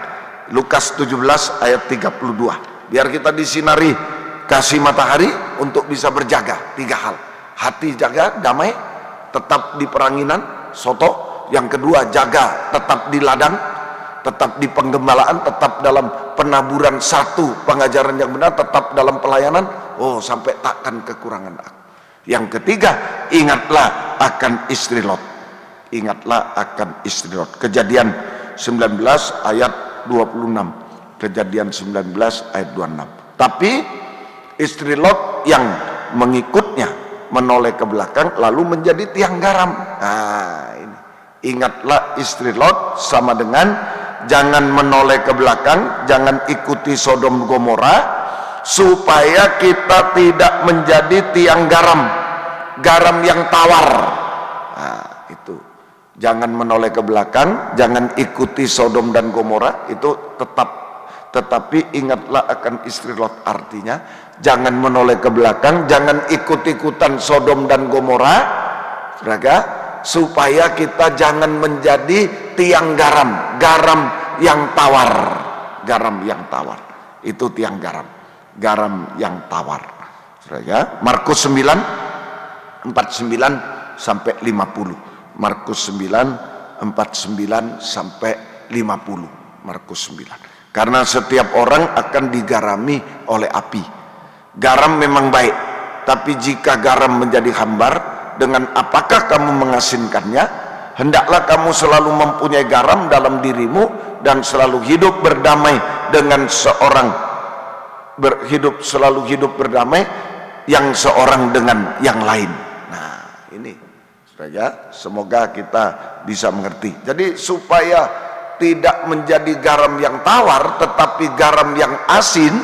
Lukas 17 ayat 32. Biar kita disinari kasih matahari untuk bisa berjaga. 3 hal. Hati jaga, damai, tetap di peranginan, soto. Yang kedua, jaga, tetap di ladang, tetap di penggembalaan, tetap dalam penaburan satu pengajaran yang benar, tetap dalam pelayanan. Oh, sampai takkan kekurangan aku. Yang ketiga, ingatlah akan istri Lot. Ingatlah akan istri Lot. Kejadian 19 ayat 26. Kejadian 19 ayat 26. Tapi istri Lot yang mengikutnya menoleh ke belakang lalu menjadi tiang garam. Ini. Ingatlah istri Lot sama dengan jangan menoleh ke belakang, jangan ikuti Sodom Gomora, supaya kita tidak menjadi tiang garam, garam yang tawar. Itu jangan menoleh ke belakang, jangan ikuti Sodom dan Gomora, itu tetapi ingatlah akan istri Lot. Artinya jangan menoleh ke belakang, jangan ikut-ikutan Sodom dan Gomora, saudara, supaya kita jangan menjadi tiang garam, garam yang tawar, garam yang tawar. Itu tiang garam, garam yang tawar. Ya, Markus 9 49 sampai 50. Markus 9 49 sampai 50. Markus 9. Karena setiap orang akan digarami oleh api. Garam memang baik, tapi jika garam menjadi hambar, dengan apakah kamu mengasinkannya? Hendaklah kamu selalu mempunyai garam dalam dirimu dan selalu hidup berdamai dengan selalu hidup berdamai yang seorang dengan yang lain. Nah, ini saja, semoga kita bisa mengerti. Jadi supaya tidak menjadi garam yang tawar tetapi garam yang asin,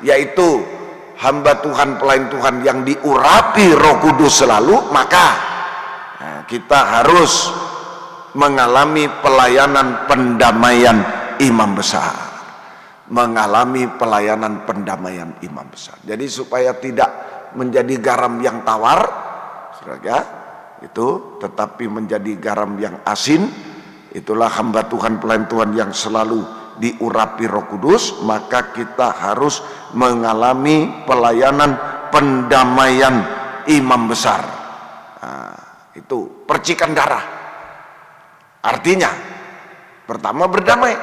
yaitu hamba Tuhan, pelayan Tuhan yang diurapi Roh Kudus selalu, maka kita harus mengalami pelayanan pendamaian imam besar. Mengalami pelayanan pendamaian imam besar. Jadi supaya tidak menjadi garam yang tawar, saudara, itu tetapi menjadi garam yang asin, itulah hamba Tuhan, pelayan Tuhan yang selalu diurapi Roh Kudus, maka kita harus mengalami pelayanan pendamaian imam besar. Itu percikan darah. Artinya, pertama berdamai,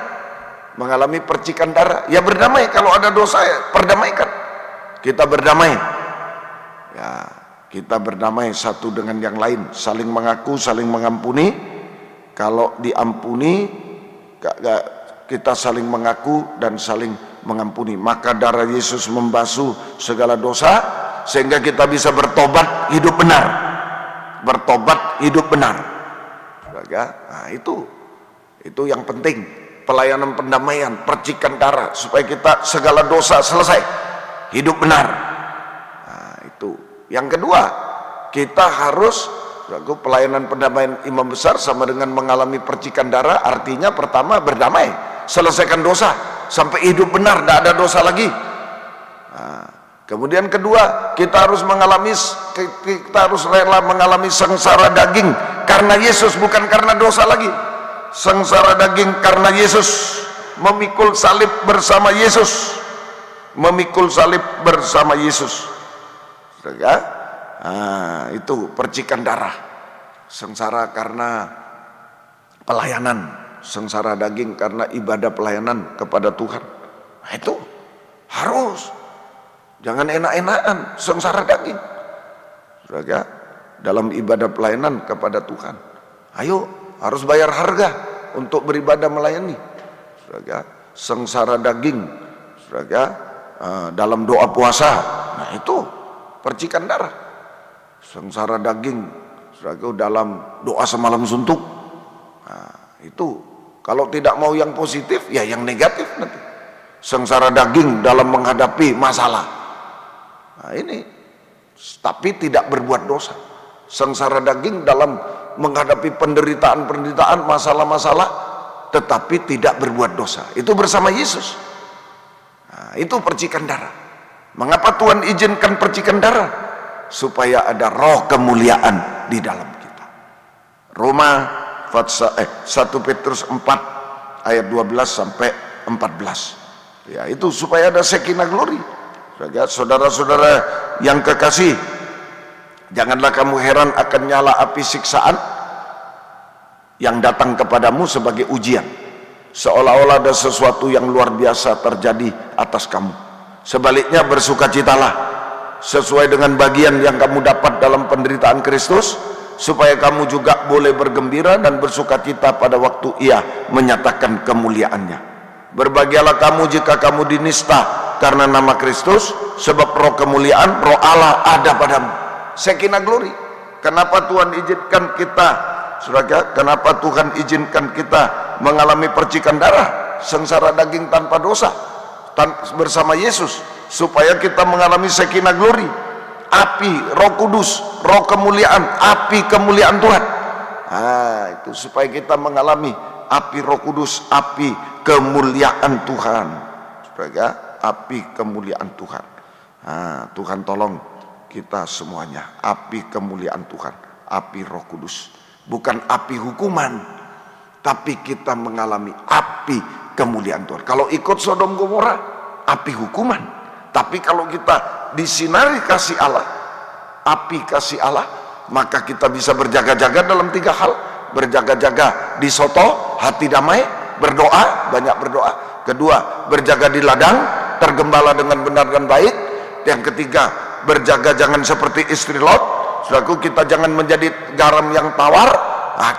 mengalami percikan darah. Ya berdamai, kalau ada dosa ya perdamaikan. Kita berdamai. Ya, kita berdamai satu dengan yang lain, saling mengaku, saling mengampuni. Kalau diampuni, kita saling mengaku dan saling mengampuni, maka darah Yesus membasuh segala dosa sehingga kita bisa bertobat hidup benar. Bertobat hidup benar. Nah, itu yang penting, pelayanan pendamaian, percikan darah supaya kita segala dosa selesai, hidup benar. Nah, Yang kedua, kita harus, pelayanan pendamaian imam besar sama dengan mengalami percikan darah. Artinya pertama berdamai, selesaikan dosa sampai hidup benar, tidak ada dosa lagi. Kemudian kedua, kita harus rela mengalami sengsara daging karena Yesus, bukan karena dosa lagi. Sengsara daging karena Yesus, memikul salib bersama Yesus, memikul salib bersama Yesus. Ya? Itu percikan darah. Sengsara karena pelayanan, sengsara daging karena ibadah pelayanan kepada Tuhan. Itu harus. Jangan enak-enakan sengsara daging. Ya? Dalam ibadah pelayanan kepada Tuhan. Ayo, harus bayar harga untuk beribadah melayani. Ya? Sengsara daging. Ya? Dalam doa puasa. Nah, itu percikan darah. Sengsara daging dalam doa semalam suntuk. Nah, itu kalau tidak mau yang positif, ya yang negatif nanti. Sengsara daging dalam menghadapi masalah. Nah, ini tapi tidak berbuat dosa. Sengsara daging dalam menghadapi penderitaan-penderitaan, masalah-masalah, tetapi tidak berbuat dosa. Itu bersama Yesus. Nah, itu percikan darah. Mengapa Tuhan izinkan percikan darah? Supaya ada roh kemuliaan di dalam kita. Roma 1 Petrus 4 ayat 12 sampai 14. Ya, itu supaya ada Shekinah glory. Saudara-saudara yang kekasih, janganlah kamu heran akan nyala api siksaan yang datang kepadamu sebagai ujian, seolah-olah ada sesuatu yang luar biasa terjadi atas kamu. Sebaliknya bersukacitalah sesuai dengan bagian yang kamu dapat dalam penderitaan Kristus, supaya kamu juga boleh bergembira dan bersukacita pada waktu Ia menyatakan kemuliaannya. Berbahagialah kamu jika kamu dinista karena nama Kristus, sebab roh kemuliaan, roh Allah ada padamu. Shekinah glory. Kenapa Tuhan izinkan kita, saudara? Kenapa Tuhan izinkan kita mengalami percikan darah, sengsara daging tanpa dosa, bersama Yesus, supaya kita mengalami Shekinah glory, api Roh Kudus, roh kemuliaan, api kemuliaan Tuhan. Itu supaya kita mengalami api Roh Kudus, api kemuliaan Tuhan, saudara. Api kemuliaan Tuhan. Tuhan tolong kita semuanya. Api kemuliaan Tuhan, api Roh Kudus, bukan api hukuman, tapi kita mengalami api kemuliaan Tuhan. Kalau ikut Sodom Gomora, api hukuman. Tapi kalau kita disinari kasih Allah, api kasih Allah, maka kita bisa berjaga-jaga dalam 3 hal. Berjaga-jaga di soto, hati damai, berdoa, banyak berdoa. Kedua, berjaga di ladang, tergembala dengan benar dan baik. Yang ketiga, berjaga jangan seperti istri Lot. Saudaraku, kita jangan menjadi garam yang tawar.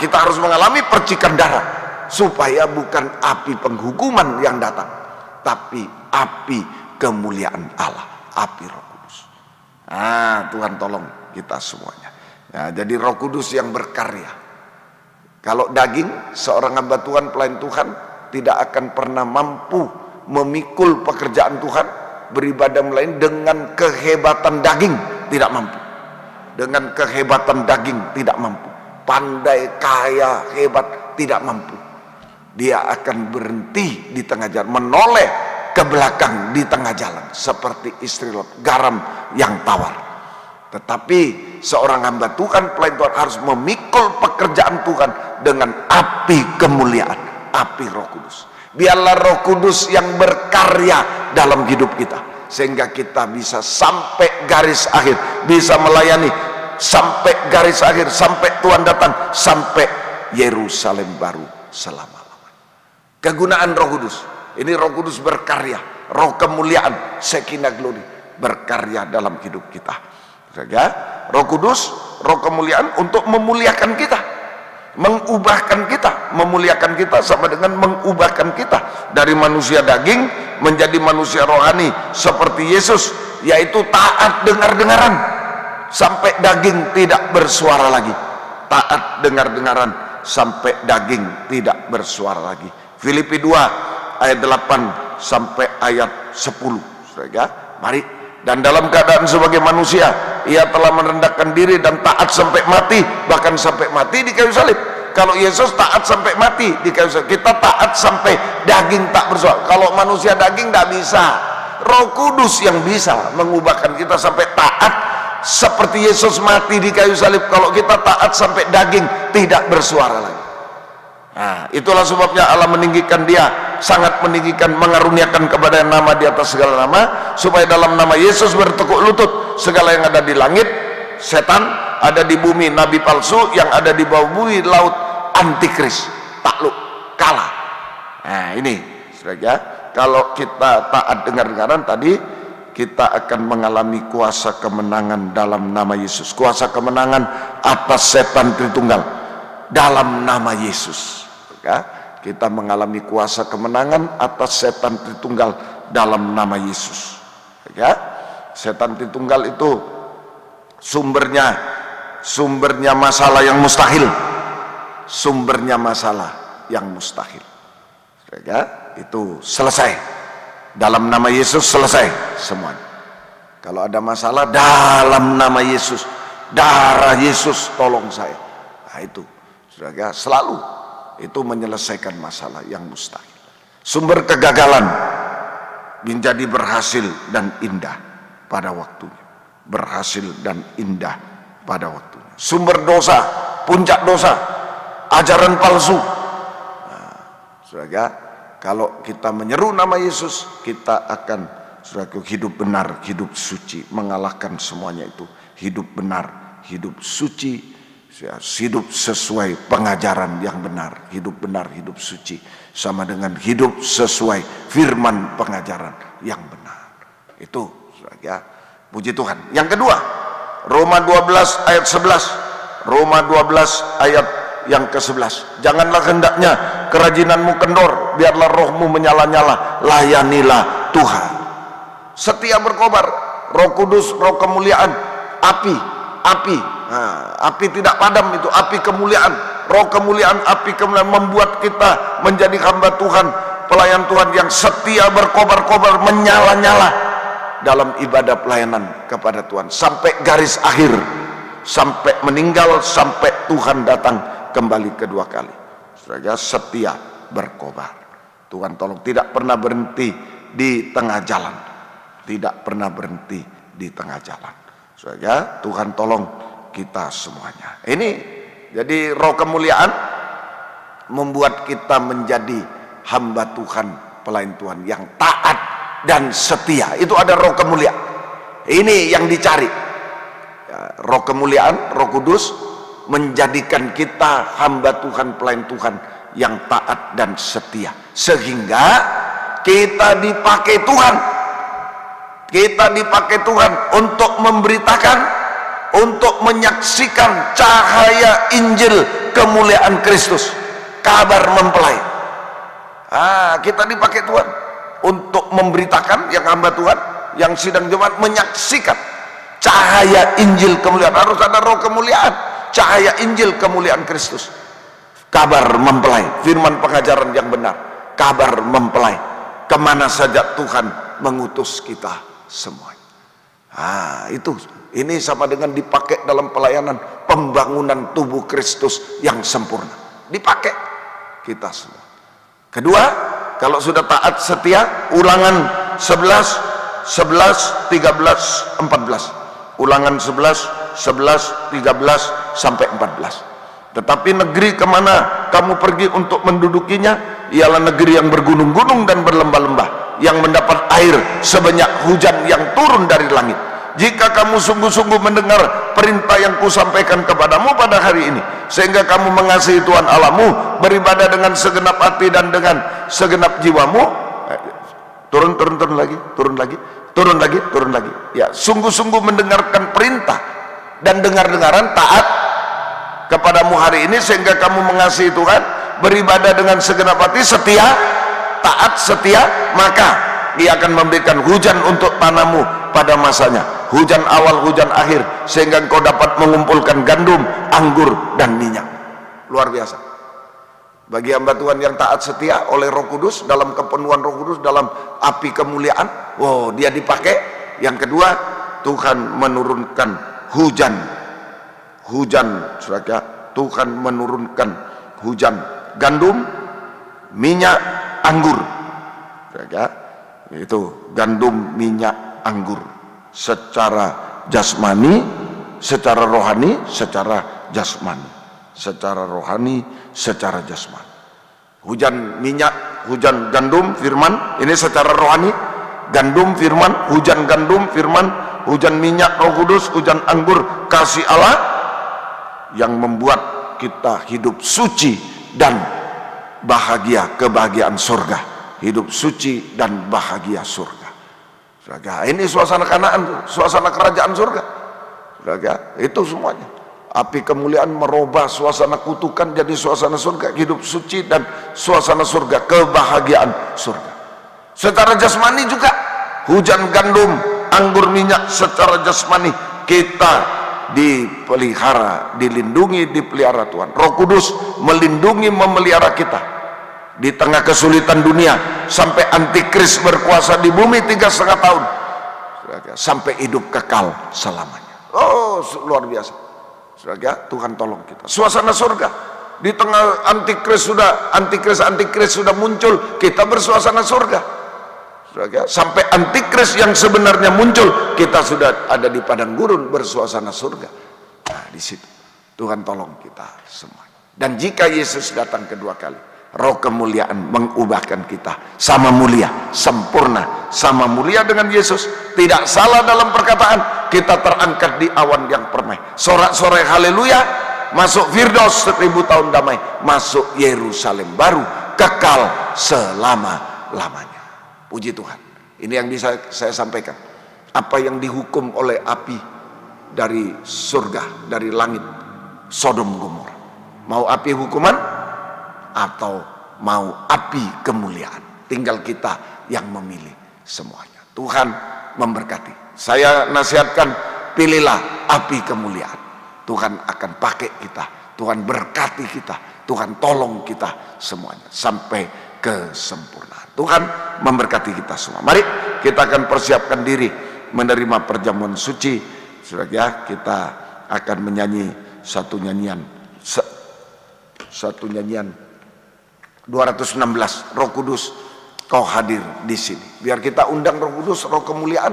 Kita harus mengalami percikan darah, supaya bukan api penghukuman yang datang, tapi api kemuliaan Allah, api Roh Kudus. Tuhan tolong kita semuanya. Jadi Roh Kudus yang berkarya. Kalau daging, seorang hamba Tuhan, pelayan Tuhan, tidak akan pernah mampu memikul pekerjaan Tuhan, beribadah melayani dengan kehebatan daging, tidak mampu. Dengan kehebatan daging tidak mampu. Pandai, kaya, hebat, tidak mampu. Dia akan berhenti di tengah jalan, menoleh ke belakang di tengah jalan, seperti istri Lot, garam yang tawar. Tetapi seorang hamba Tuhan, pelayan Tuhan, harus memikul pekerjaan Tuhan dengan api kemuliaan, api Roh Kudus. Biarlah Roh Kudus yang berkarya dalam hidup kita, sehingga kita bisa sampai garis akhir, bisa melayani sampai garis akhir, sampai Tuhan datang, sampai Yerusalem baru selama-lamanya. Kegunaan Roh Kudus, ini Roh Kudus berkarya, roh kemuliaan, Shekinah glory berkarya dalam hidup kita. Roh Kudus, roh kemuliaan untuk memuliakan kita, mengubahkan kita. Memuliakan kita sama dengan mengubahkan kita dari manusia daging menjadi manusia rohani seperti Yesus, yaitu taat dengar-dengaran sampai daging tidak bersuara lagi. Taat dengar-dengaran sampai daging tidak bersuara lagi. Filipi 2 ayat 8 sampai ayat 10. Mari, dan dalam keadaan sebagai manusia ia telah merendahkan diri dan taat sampai mati, bahkan sampai mati di kayu salib. Kalau Yesus taat sampai mati di kayu salib, kita taat sampai daging tak bersuara. Kalau manusia daging tidak bisa, Roh Kudus yang bisa mengubahkan kita sampai taat seperti Yesus mati di kayu salib. Kalau kita taat sampai daging tidak bersuara lagi. Nah, itulah sebabnya Allah meninggikan dia, sangat meninggikan, mengaruniakan kepada yang nama di atas segala nama, supaya dalam nama Yesus bertekuk lutut segala yang ada di langit, setan, ada di bumi, nabi palsu, yang ada di bawah bumi, laut, antikris, takluk, kalah. Nah ini, saudara, kalau kita taat dengar-dengaran tadi, kita akan mengalami kuasa kemenangan dalam nama Yesus, kuasa kemenangan atas setan Tritunggal dalam nama Yesus. Ya, kita mengalami kuasa kemenangan atas setan Tritunggal dalam nama Yesus. Ya, setan Tritunggal itu sumbernya masalah yang mustahil, sumbernya masalah yang mustahil. Ya, itu selesai dalam nama Yesus, selesai semuanya. Kalau ada masalah dalam nama Yesus, darah Yesus tolong saya. Nah itu, saudara, selalu itu menyelesaikan masalah yang mustahil. Sumber kegagalan menjadi berhasil dan indah pada waktunya. Berhasil dan indah pada waktunya. Sumber dosa, puncak dosa, ajaran palsu. Nah, saudara, kalau kita menyeru nama Yesus, kita akan, saudara, hidup benar, hidup suci, mengalahkan semuanya itu. Hidup benar, hidup suci, hidup sesuai pengajaran yang benar. Hidup benar, hidup suci, sama dengan hidup sesuai firman pengajaran yang benar. Itu, ya, puji Tuhan. Yang kedua, Roma 12 ayat 11. Roma 12 ayat yang ke-11. Janganlah hendaknya kerajinanmu kendor, biarlah rohmu menyala-nyala, layanilah Tuhan. Setia berkobar, Roh Kudus, roh kemuliaan, api. Nah, api tidak padam, itu api kemuliaan, roh kemuliaan, api kemuliaan membuat kita menjadi hamba Tuhan, pelayan Tuhan yang setia berkobar-kobar, menyala-nyala dalam ibadah pelayanan kepada Tuhan sampai garis akhir, sampai meninggal, sampai Tuhan datang kembali kedua kali. Saudara, setia berkobar. Tuhan tolong, tidak pernah berhenti di tengah jalan, tidak pernah berhenti di tengah jalan. Saudara, Tuhan tolong kita semuanya. Ini jadi roh kemuliaan membuat kita menjadi hamba Tuhan, pelayan Tuhan yang taat dan setia. Itu ada roh kemuliaan. Ini yang dicari. Ya, roh kemuliaan, Roh Kudus menjadikan kita hamba Tuhan, pelayan Tuhan yang taat dan setia, sehingga kita dipakai Tuhan. Kita dipakai Tuhan untuk memberitakan, untuk menyaksikan cahaya Injil kemuliaan Kristus, kabar mempelai. Kita dipakai Tuhan untuk memberitakan, yang hamba Tuhan, yang sidang jemaat, menyaksikan cahaya Injil kemuliaan. Harus ada roh kemuliaan, cahaya Injil kemuliaan Kristus, kabar mempelai, firman pengajaran yang benar, kabar mempelai, kemana saja Tuhan mengutus kita semuanya. Itu, ini sama dengan dipakai dalam pelayanan pembangunan tubuh Kristus yang sempurna, dipakai kita semua. Kedua, kalau sudah taat setia, Ulangan 11, 13, 14. Ulangan 11, 13 sampai 14. Tetapi negeri kemana kamu pergi untuk mendudukinya ialah negeri yang bergunung-gunung dan berlembah-lembah, yang mendapat air sebanyak hujan yang turun dari langit. Jika kamu sungguh-sungguh mendengar perintah yang kusampaikan kepadamu pada hari ini, sehingga kamu mengasihi Tuhan Allahmu, beribadah dengan segenap hati dan dengan segenap jiwamu. Turun lagi. Ya, sungguh-sungguh mendengarkan perintah dan dengar-dengaran taat kepadamu hari ini, sehingga kamu mengasihi Tuhan, beribadah dengan segenap hati, setia, taat, setia, maka Dia akan memberikan hujan untuk tanahmu pada masanya, hujan awal, hujan akhir, sehingga engkau dapat mengumpulkan gandum, anggur, dan minyak. Luar biasa. Bagi hamba Tuhan yang taat setia oleh Roh Kudus, dalam kepenuhan Roh Kudus, dalam api kemuliaan, dia dipakai. Yang kedua, Tuhan menurunkan hujan. Saudara, Tuhan menurunkan hujan gandum, minyak, anggur. Saudara, itu gandum, minyak, anggur, secara jasmani, secara rohani, secara jasmani, secara rohani, secara jasmani. Hujan minyak, hujan gandum, firman, ini secara rohani. Gandum, firman, hujan gandum, firman, hujan minyak, Roh Kudus, hujan anggur, kasih Allah yang membuat kita hidup suci dan bahagia, kebahagiaan surga. Hidup suci dan bahagia surga. Saudara, ini suasana Kanaan, suasana kerajaan surga. Saudara, itu semuanya. Api kemuliaan merubah suasana kutukan jadi suasana surga, hidup suci dan suasana surga, kebahagiaan surga. Secara jasmani juga, hujan gandum, anggur, minyak, secara jasmani kita dipelihara, dilindungi, dipelihara Tuhan. Roh Kudus melindungi, memelihara kita di tengah kesulitan dunia, sampai antikris berkuasa di bumi 3,5 tahun, sampai hidup kekal selamanya. Oh, luar biasa. Saudara, Tuhan tolong kita. Suasana surga di tengah antikris sudah muncul, kita bersuasana surga. Saudara, sampai antikris yang sebenarnya muncul, kita sudah ada di padang gurun bersuasana surga. Nah, di situ Tuhan tolong kita semua. Dan jika Yesus datang kedua kali, Roh kemuliaan mengubahkan kita sama mulia, sempurna, sama mulia dengan Yesus. Tidak salah dalam perkataan, kita terangkat di awan yang permai. Sorak-sorai haleluya, masuk Firdaus 1000 tahun damai, masuk Yerusalem baru, kekal selama-lamanya. Puji Tuhan. Ini yang bisa saya sampaikan. Apa yang dihukum oleh api dari surga, dari langit, Sodom Gomora. Mau api hukuman atau mau api kemuliaan, tinggal kita yang memilih semuanya. Tuhan memberkati. Saya nasihatkan, pilihlah api kemuliaan. Tuhan akan pakai kita, Tuhan berkati kita, Tuhan tolong kita semuanya sampai kesempurnaan. Tuhan memberkati kita semua. Mari kita akan persiapkan diri menerima perjamuan suci. Saudara, kita akan menyanyi satu nyanyian 216, Roh Kudus, Kau hadir di sini. Biar kita undang Roh Kudus, Roh kemuliaan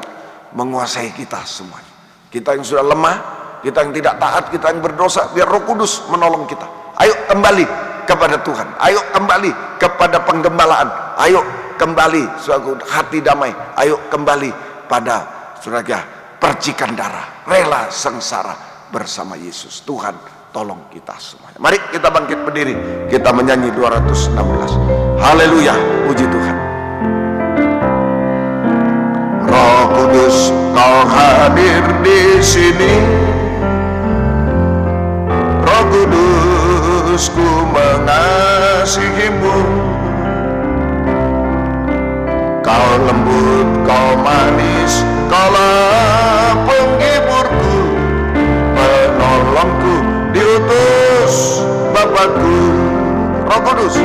menguasai kita semuanya. Kita yang sudah lemah, kita yang tidak taat, kita yang berdosa, biar Roh Kudus menolong kita. Ayo kembali kepada Tuhan, ayo kembali kepada penggembalaan, ayo kembali suatu hati damai, ayo kembali pada saudara percikan darah, rela sengsara bersama Yesus. Tuhan tolong kita semuanya. Mari kita bangkit berdiri, kita menyanyi 216. Haleluya, puji Tuhan. Roh Kudus, Kau hadir di sini. Roh Kudus, ku mengasihimu. Kau lembut, Kau manis, Kaulah penghiburku, penolongku, diutus Bapakku. Roh Kudus,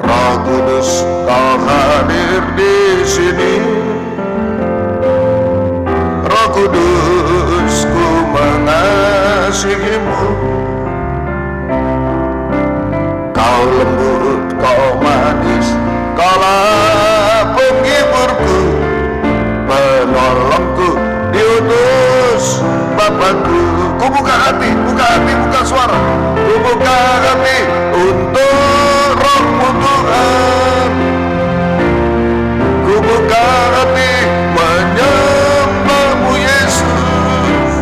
Roh Kudus, Kau hadir di sini. Roh Kudus, ku mengasihimu. Kau lembut, Kau manis, Kaulah penghiburku, penolongku, diutus Bapakku. Ku buka hati, buka suara. Ku buka hati untuk Roh-Mu Tuhan. Ku buka hati menyembah-Mu Yesus.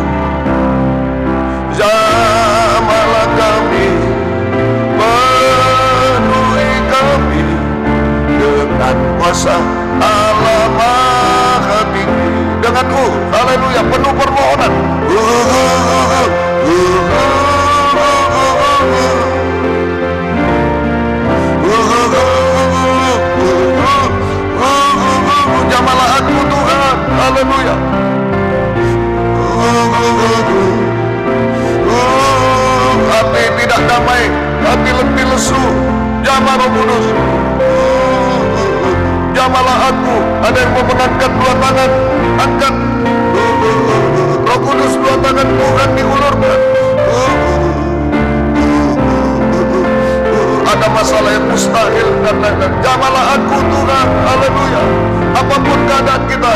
Jamahlah kami, penuhi kami dengan kuasa Allah Maha Tinggi. Denganku, haleluya, penuh permohonan. Jamahlah aku Tuhan, haleluya. Hati tidak damai, hati letih lesu. Jamah Roh Kudus, Jamalah aku. Ada yang mau mengangkat dua tangan, angkat. Roh Kudus, dua tangan Tuhan diulurkan. Ada masalah yang mustahil dan lain-lain. Jamalah aku Tuhan. Haleluya. Apapun keadaan kita.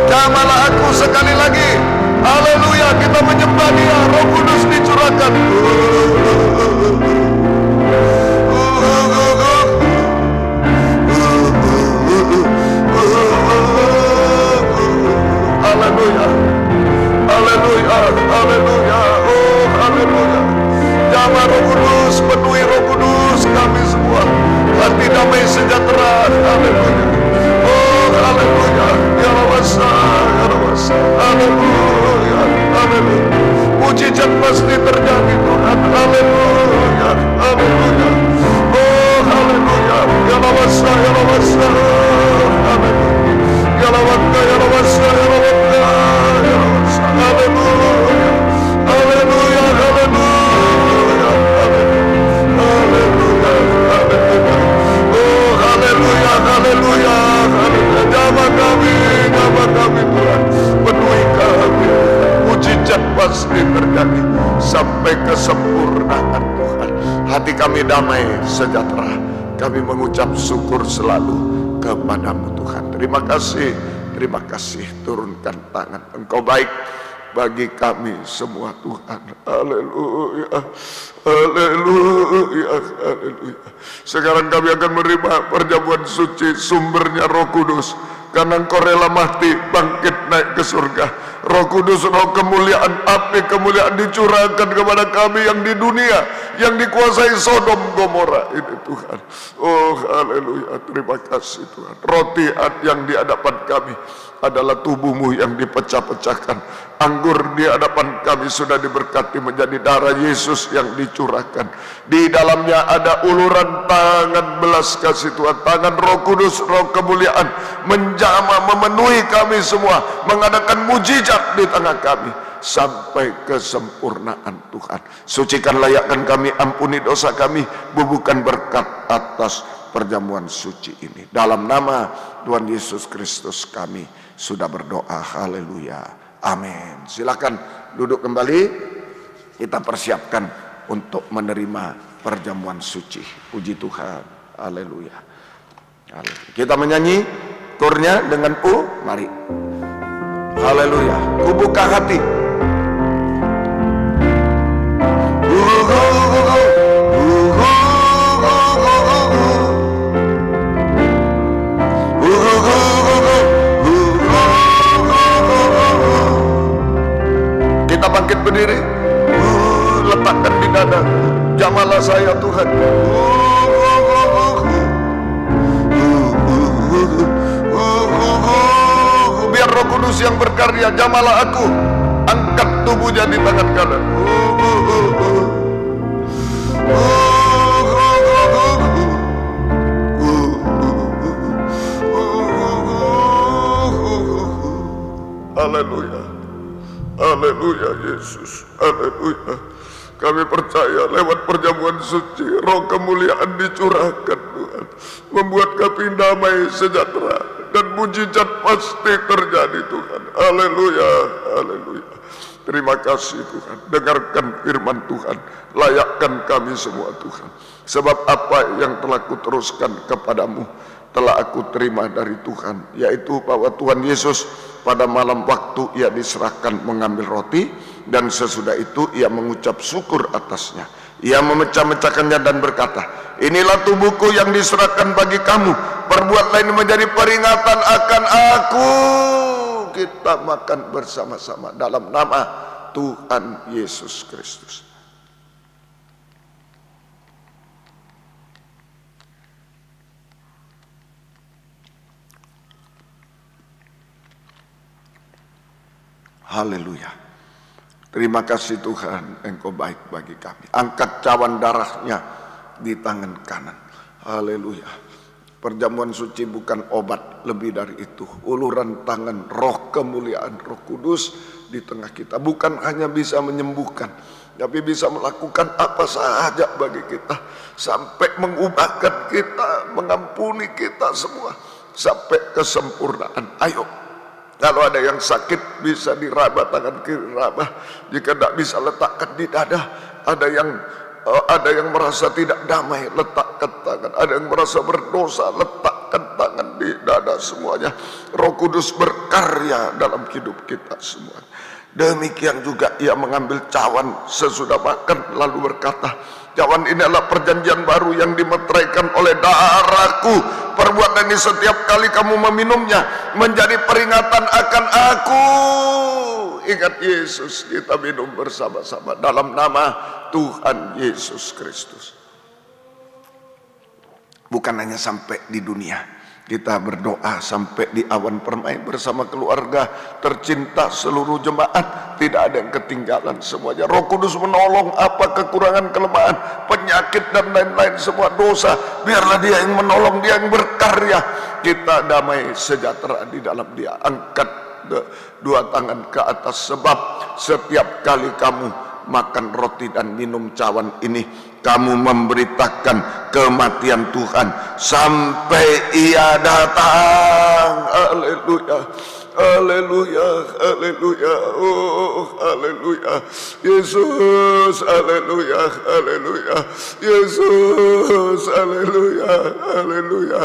Jamalah aku sekali lagi. Haleluya, kita menyembah Dia. Roh Kudus dicurahkan. Haleluya. Haleluya. Haleluya. Oh, haleluya. Jamah Roh Kudus, penuhi Roh Kudus kami semua. Hati damai sejahtera. Haleluya. Oh, haleluya. Ya Rabasa, ya Rabasa. Haleluya. Haleluya. Mujizat pasti terjadi Tuhan. Haleluya. Haleluya. Oh, haleluya. Ya Rabasa, ya Rabasa. Haleluya. Ya Rabaka, ya Rabasa, ya Rabaka, ya Rabasa. Haleluya. Haleluya. Haleluya. Haleluya. Haleluya. Oh, haleluya. Haleluya. Haleluya. Jamah kami Tuhan. Penuhi kami. Mujizat pasti terjadi sampai kesempurnaan Tuhan. Hati kami damai sejahtera. Kami mengucap syukur selalu kepadamu Tuhan. Terima kasih. Turunkan tangan. Engkau baik bagi kami semua Tuhan. Haleluya. Haleluya. Haleluya. Sekarang kami akan menerima perjamuan suci, sumbernya Roh Kudus. Karena Engkau rela mati, bangkit naik ke surga. Roh Kudus, roh kemuliaan, api kemuliaan dicurahkan kepada kami yang di dunia, yang dikuasai Sodom Gomora ini Tuhan. Oh, haleluya. Terima kasih Tuhan. Roti yang di hadapan kami adalah tubuh-Mu yang dipecah-pecahkan. Anggur di hadapan kami sudah diberkati menjadi darah Yesus yang dicurahkan. Di dalamnya ada uluran tangan belas kasih Tuhan. Tangan Roh Kudus, roh kemuliaan menjamah, memenuhi kami semua, mengadakan mujizat di tengah kami sampai kesempurnaan Tuhan. Sucikan, layakkan kami, ampuni dosa kami, bubuhkan berkat atas perjamuan suci ini. Dalam nama Tuhan Yesus Kristus kami sudah berdoa. Haleluya. Amin. Silakan duduk kembali. Kita persiapkan untuk menerima perjamuan suci. Puji Tuhan. Haleluya. Kita menyanyi turnya dengan U. Mari. Haleluya. Ku buka hati. Kita bangkit berdiri. Letakkan di dada. Jamalah saya Tuhan. Biar Roh Kudus yang berkarya. Jamalah aku. Angkat tubuhnya di tangan kanan. Haleluya. Haleluya Yesus. Haleluya. Kami percaya lewat perjamuan suci roh kemuliaan dicurahkan Tuhan, membuat kami damai sejahtera dan mujizat pasti terjadi Tuhan. Haleluya. Haleluya. Terima kasih Tuhan. Dengarkan firman Tuhan. Layakkan kami semua Tuhan. Sebab apa yang telah kuteruskan kepadamu telah aku terima dari Tuhan, yaitu bahwa Tuhan Yesus pada malam waktu ia diserahkan mengambil roti, dan sesudah itu ia mengucap syukur atasnya. Ia memecah-mecahkannya dan berkata, inilah tubuhku yang diserahkan bagi kamu, perbuatlah ini menjadi peringatan akan aku. Kita makan bersama-sama dalam nama Tuhan Yesus Kristus. Haleluya. Terima kasih Tuhan, Engkau baik bagi kami. Angkat cawan darahnya di tangan kanan. Haleluya. Perjamuan suci bukan obat, lebih dari itu. Uluran tangan roh kemuliaan, Roh Kudus di tengah kita. Bukan hanya bisa menyembuhkan, tapi bisa melakukan apa saja bagi kita. Sampai mengubahkan kita, mengampuni kita semua. Sampai kesempurnaan. Ayo, kalau ada yang sakit bisa diraba tangan kiri, raba. Jika tidak bisa letakkan di dada. Ada yang merasa tidak damai, letakkan tangan. Ada yang merasa berdosa, letakkan tangan di dada semuanya. Roh Kudus berkarya dalam hidup kita semua. Demikian juga ia mengambil cawan sesudah makan lalu berkata, cawan ini adalah perjanjian baru yang dimeteraikan oleh darahku. Perbuatan ini setiap kali kamu meminumnya menjadi peringatan akan aku. Ingat Yesus, kita minum bersama-sama dalam nama Tuhan Yesus Kristus. Bukan hanya sampai di dunia, kita berdoa sampai di awan permai bersama keluarga tercinta seluruh jemaat. Tidak ada yang ketinggalan semuanya. Roh Kudus menolong apa kekurangan, kelemahan, penyakit dan lain-lain, semua dosa. Biarlah dia yang menolong, dia yang berkarya. Kita damai sejahtera di dalam dia. Angkat dua tangan ke atas, sebab setiap kali kamu makan roti dan minum cawan ini, kamu memberitakan kematian Tuhan sampai ia datang. Haleluya, haleluya, haleluya, oh haleluya, Yesus, haleluya, haleluya, Yesus, haleluya, haleluya.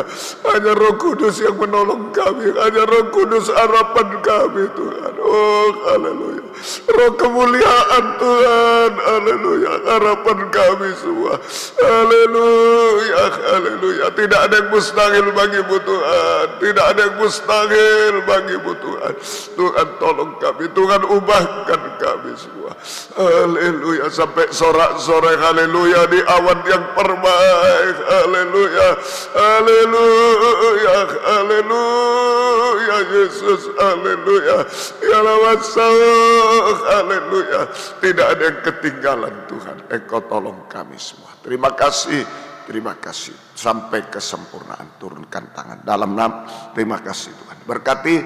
Hanya Roh Kudus yang menolong kami, hanya Roh Kudus harapan kami Tuhan. Oh haleluya, Roh kemuliaan Tuhan, haleluya, harapan kami semua. Haleluya, haleluya. Tidak ada yang mustahil bagimu Tuhan, tidak ada yang mustahil bagimu Tuhan. Tuhan tolong kami, Tuhan ubahkan kami semua. Haleluya, sampai sorak-sorai haleluya di awan yang permai. Haleluya, haleluya, haleluya, Yesus, haleluya. Ya lawasauh, haleluya. Tidak ada yang ketinggalan Tuhan. Engkau tolong kami semua. Terima kasih, terima kasih. Sampai kesempurnaan, turunkan tangan dalam nama. Terima kasih Tuhan. Berkati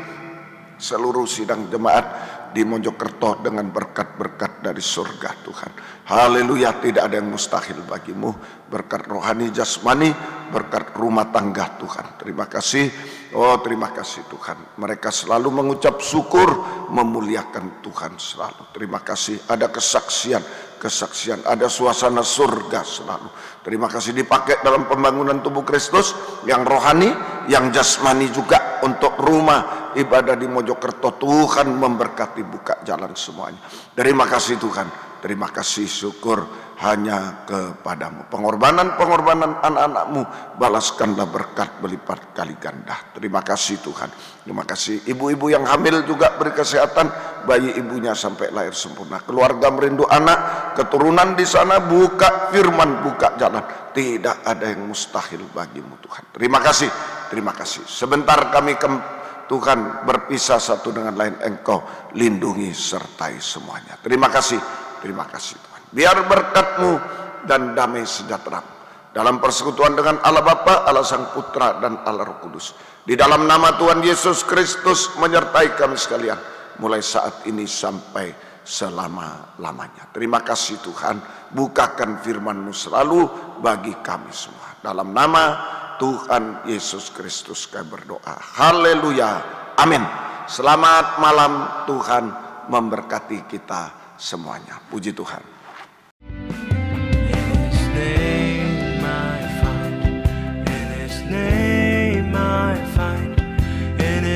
seluruh sidang jemaat di Mojokerto dengan berkat-berkat dari surga Tuhan. Haleluya, tidak ada yang mustahil bagimu. Berkat rohani, jasmani, berkat rumah tangga Tuhan. Terima kasih. Oh terima kasih Tuhan. Mereka selalu mengucap syukur, memuliakan Tuhan selalu. Terima kasih. Ada kesaksian, ada suasana surga selalu. Terima kasih dipakai dalam pembangunan tubuh Kristus yang rohani, yang jasmani juga untuk rumah ibadah di Mojokerto. Tuhan memberkati, buka jalan semuanya. Terima kasih Tuhan. Terima kasih, syukur hanya kepadamu. Pengorbanan anak-anakmu balaskanlah berkat berlipat kali ganda. Terima kasih Tuhan. Terima kasih ibu-ibu yang hamil juga beri kesehatan bayi ibunya sampai lahir sempurna. Keluarga merindu anak, keturunan di sana, buka firman, buka jalan. Tidak ada yang mustahil bagimu Tuhan. Terima kasih, terima kasih. Sebentar kami Tuhan berpisah satu dengan lain, Engkau lindungi sertai semuanya. Terima kasih, terima kasih Tuhan. Biar berkat-Mu dan damai sejahtera dalam persekutuan dengan Allah Bapa, Allah Sang Putra dan Allah Roh Kudus, di dalam nama Tuhan Yesus Kristus menyertai kami sekalian mulai saat ini sampai selama-lamanya. Terima kasih Tuhan. Bukakan firman-Mu selalu bagi kami semua. Dalam nama Tuhan Yesus Kristus kami berdoa. Haleluya. Amin. Selamat malam. Tuhan memberkati kita semuanya. Puji Tuhan.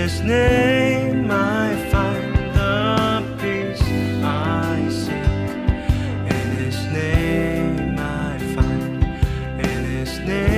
His name I find the peace I seek. In His name I find. In His name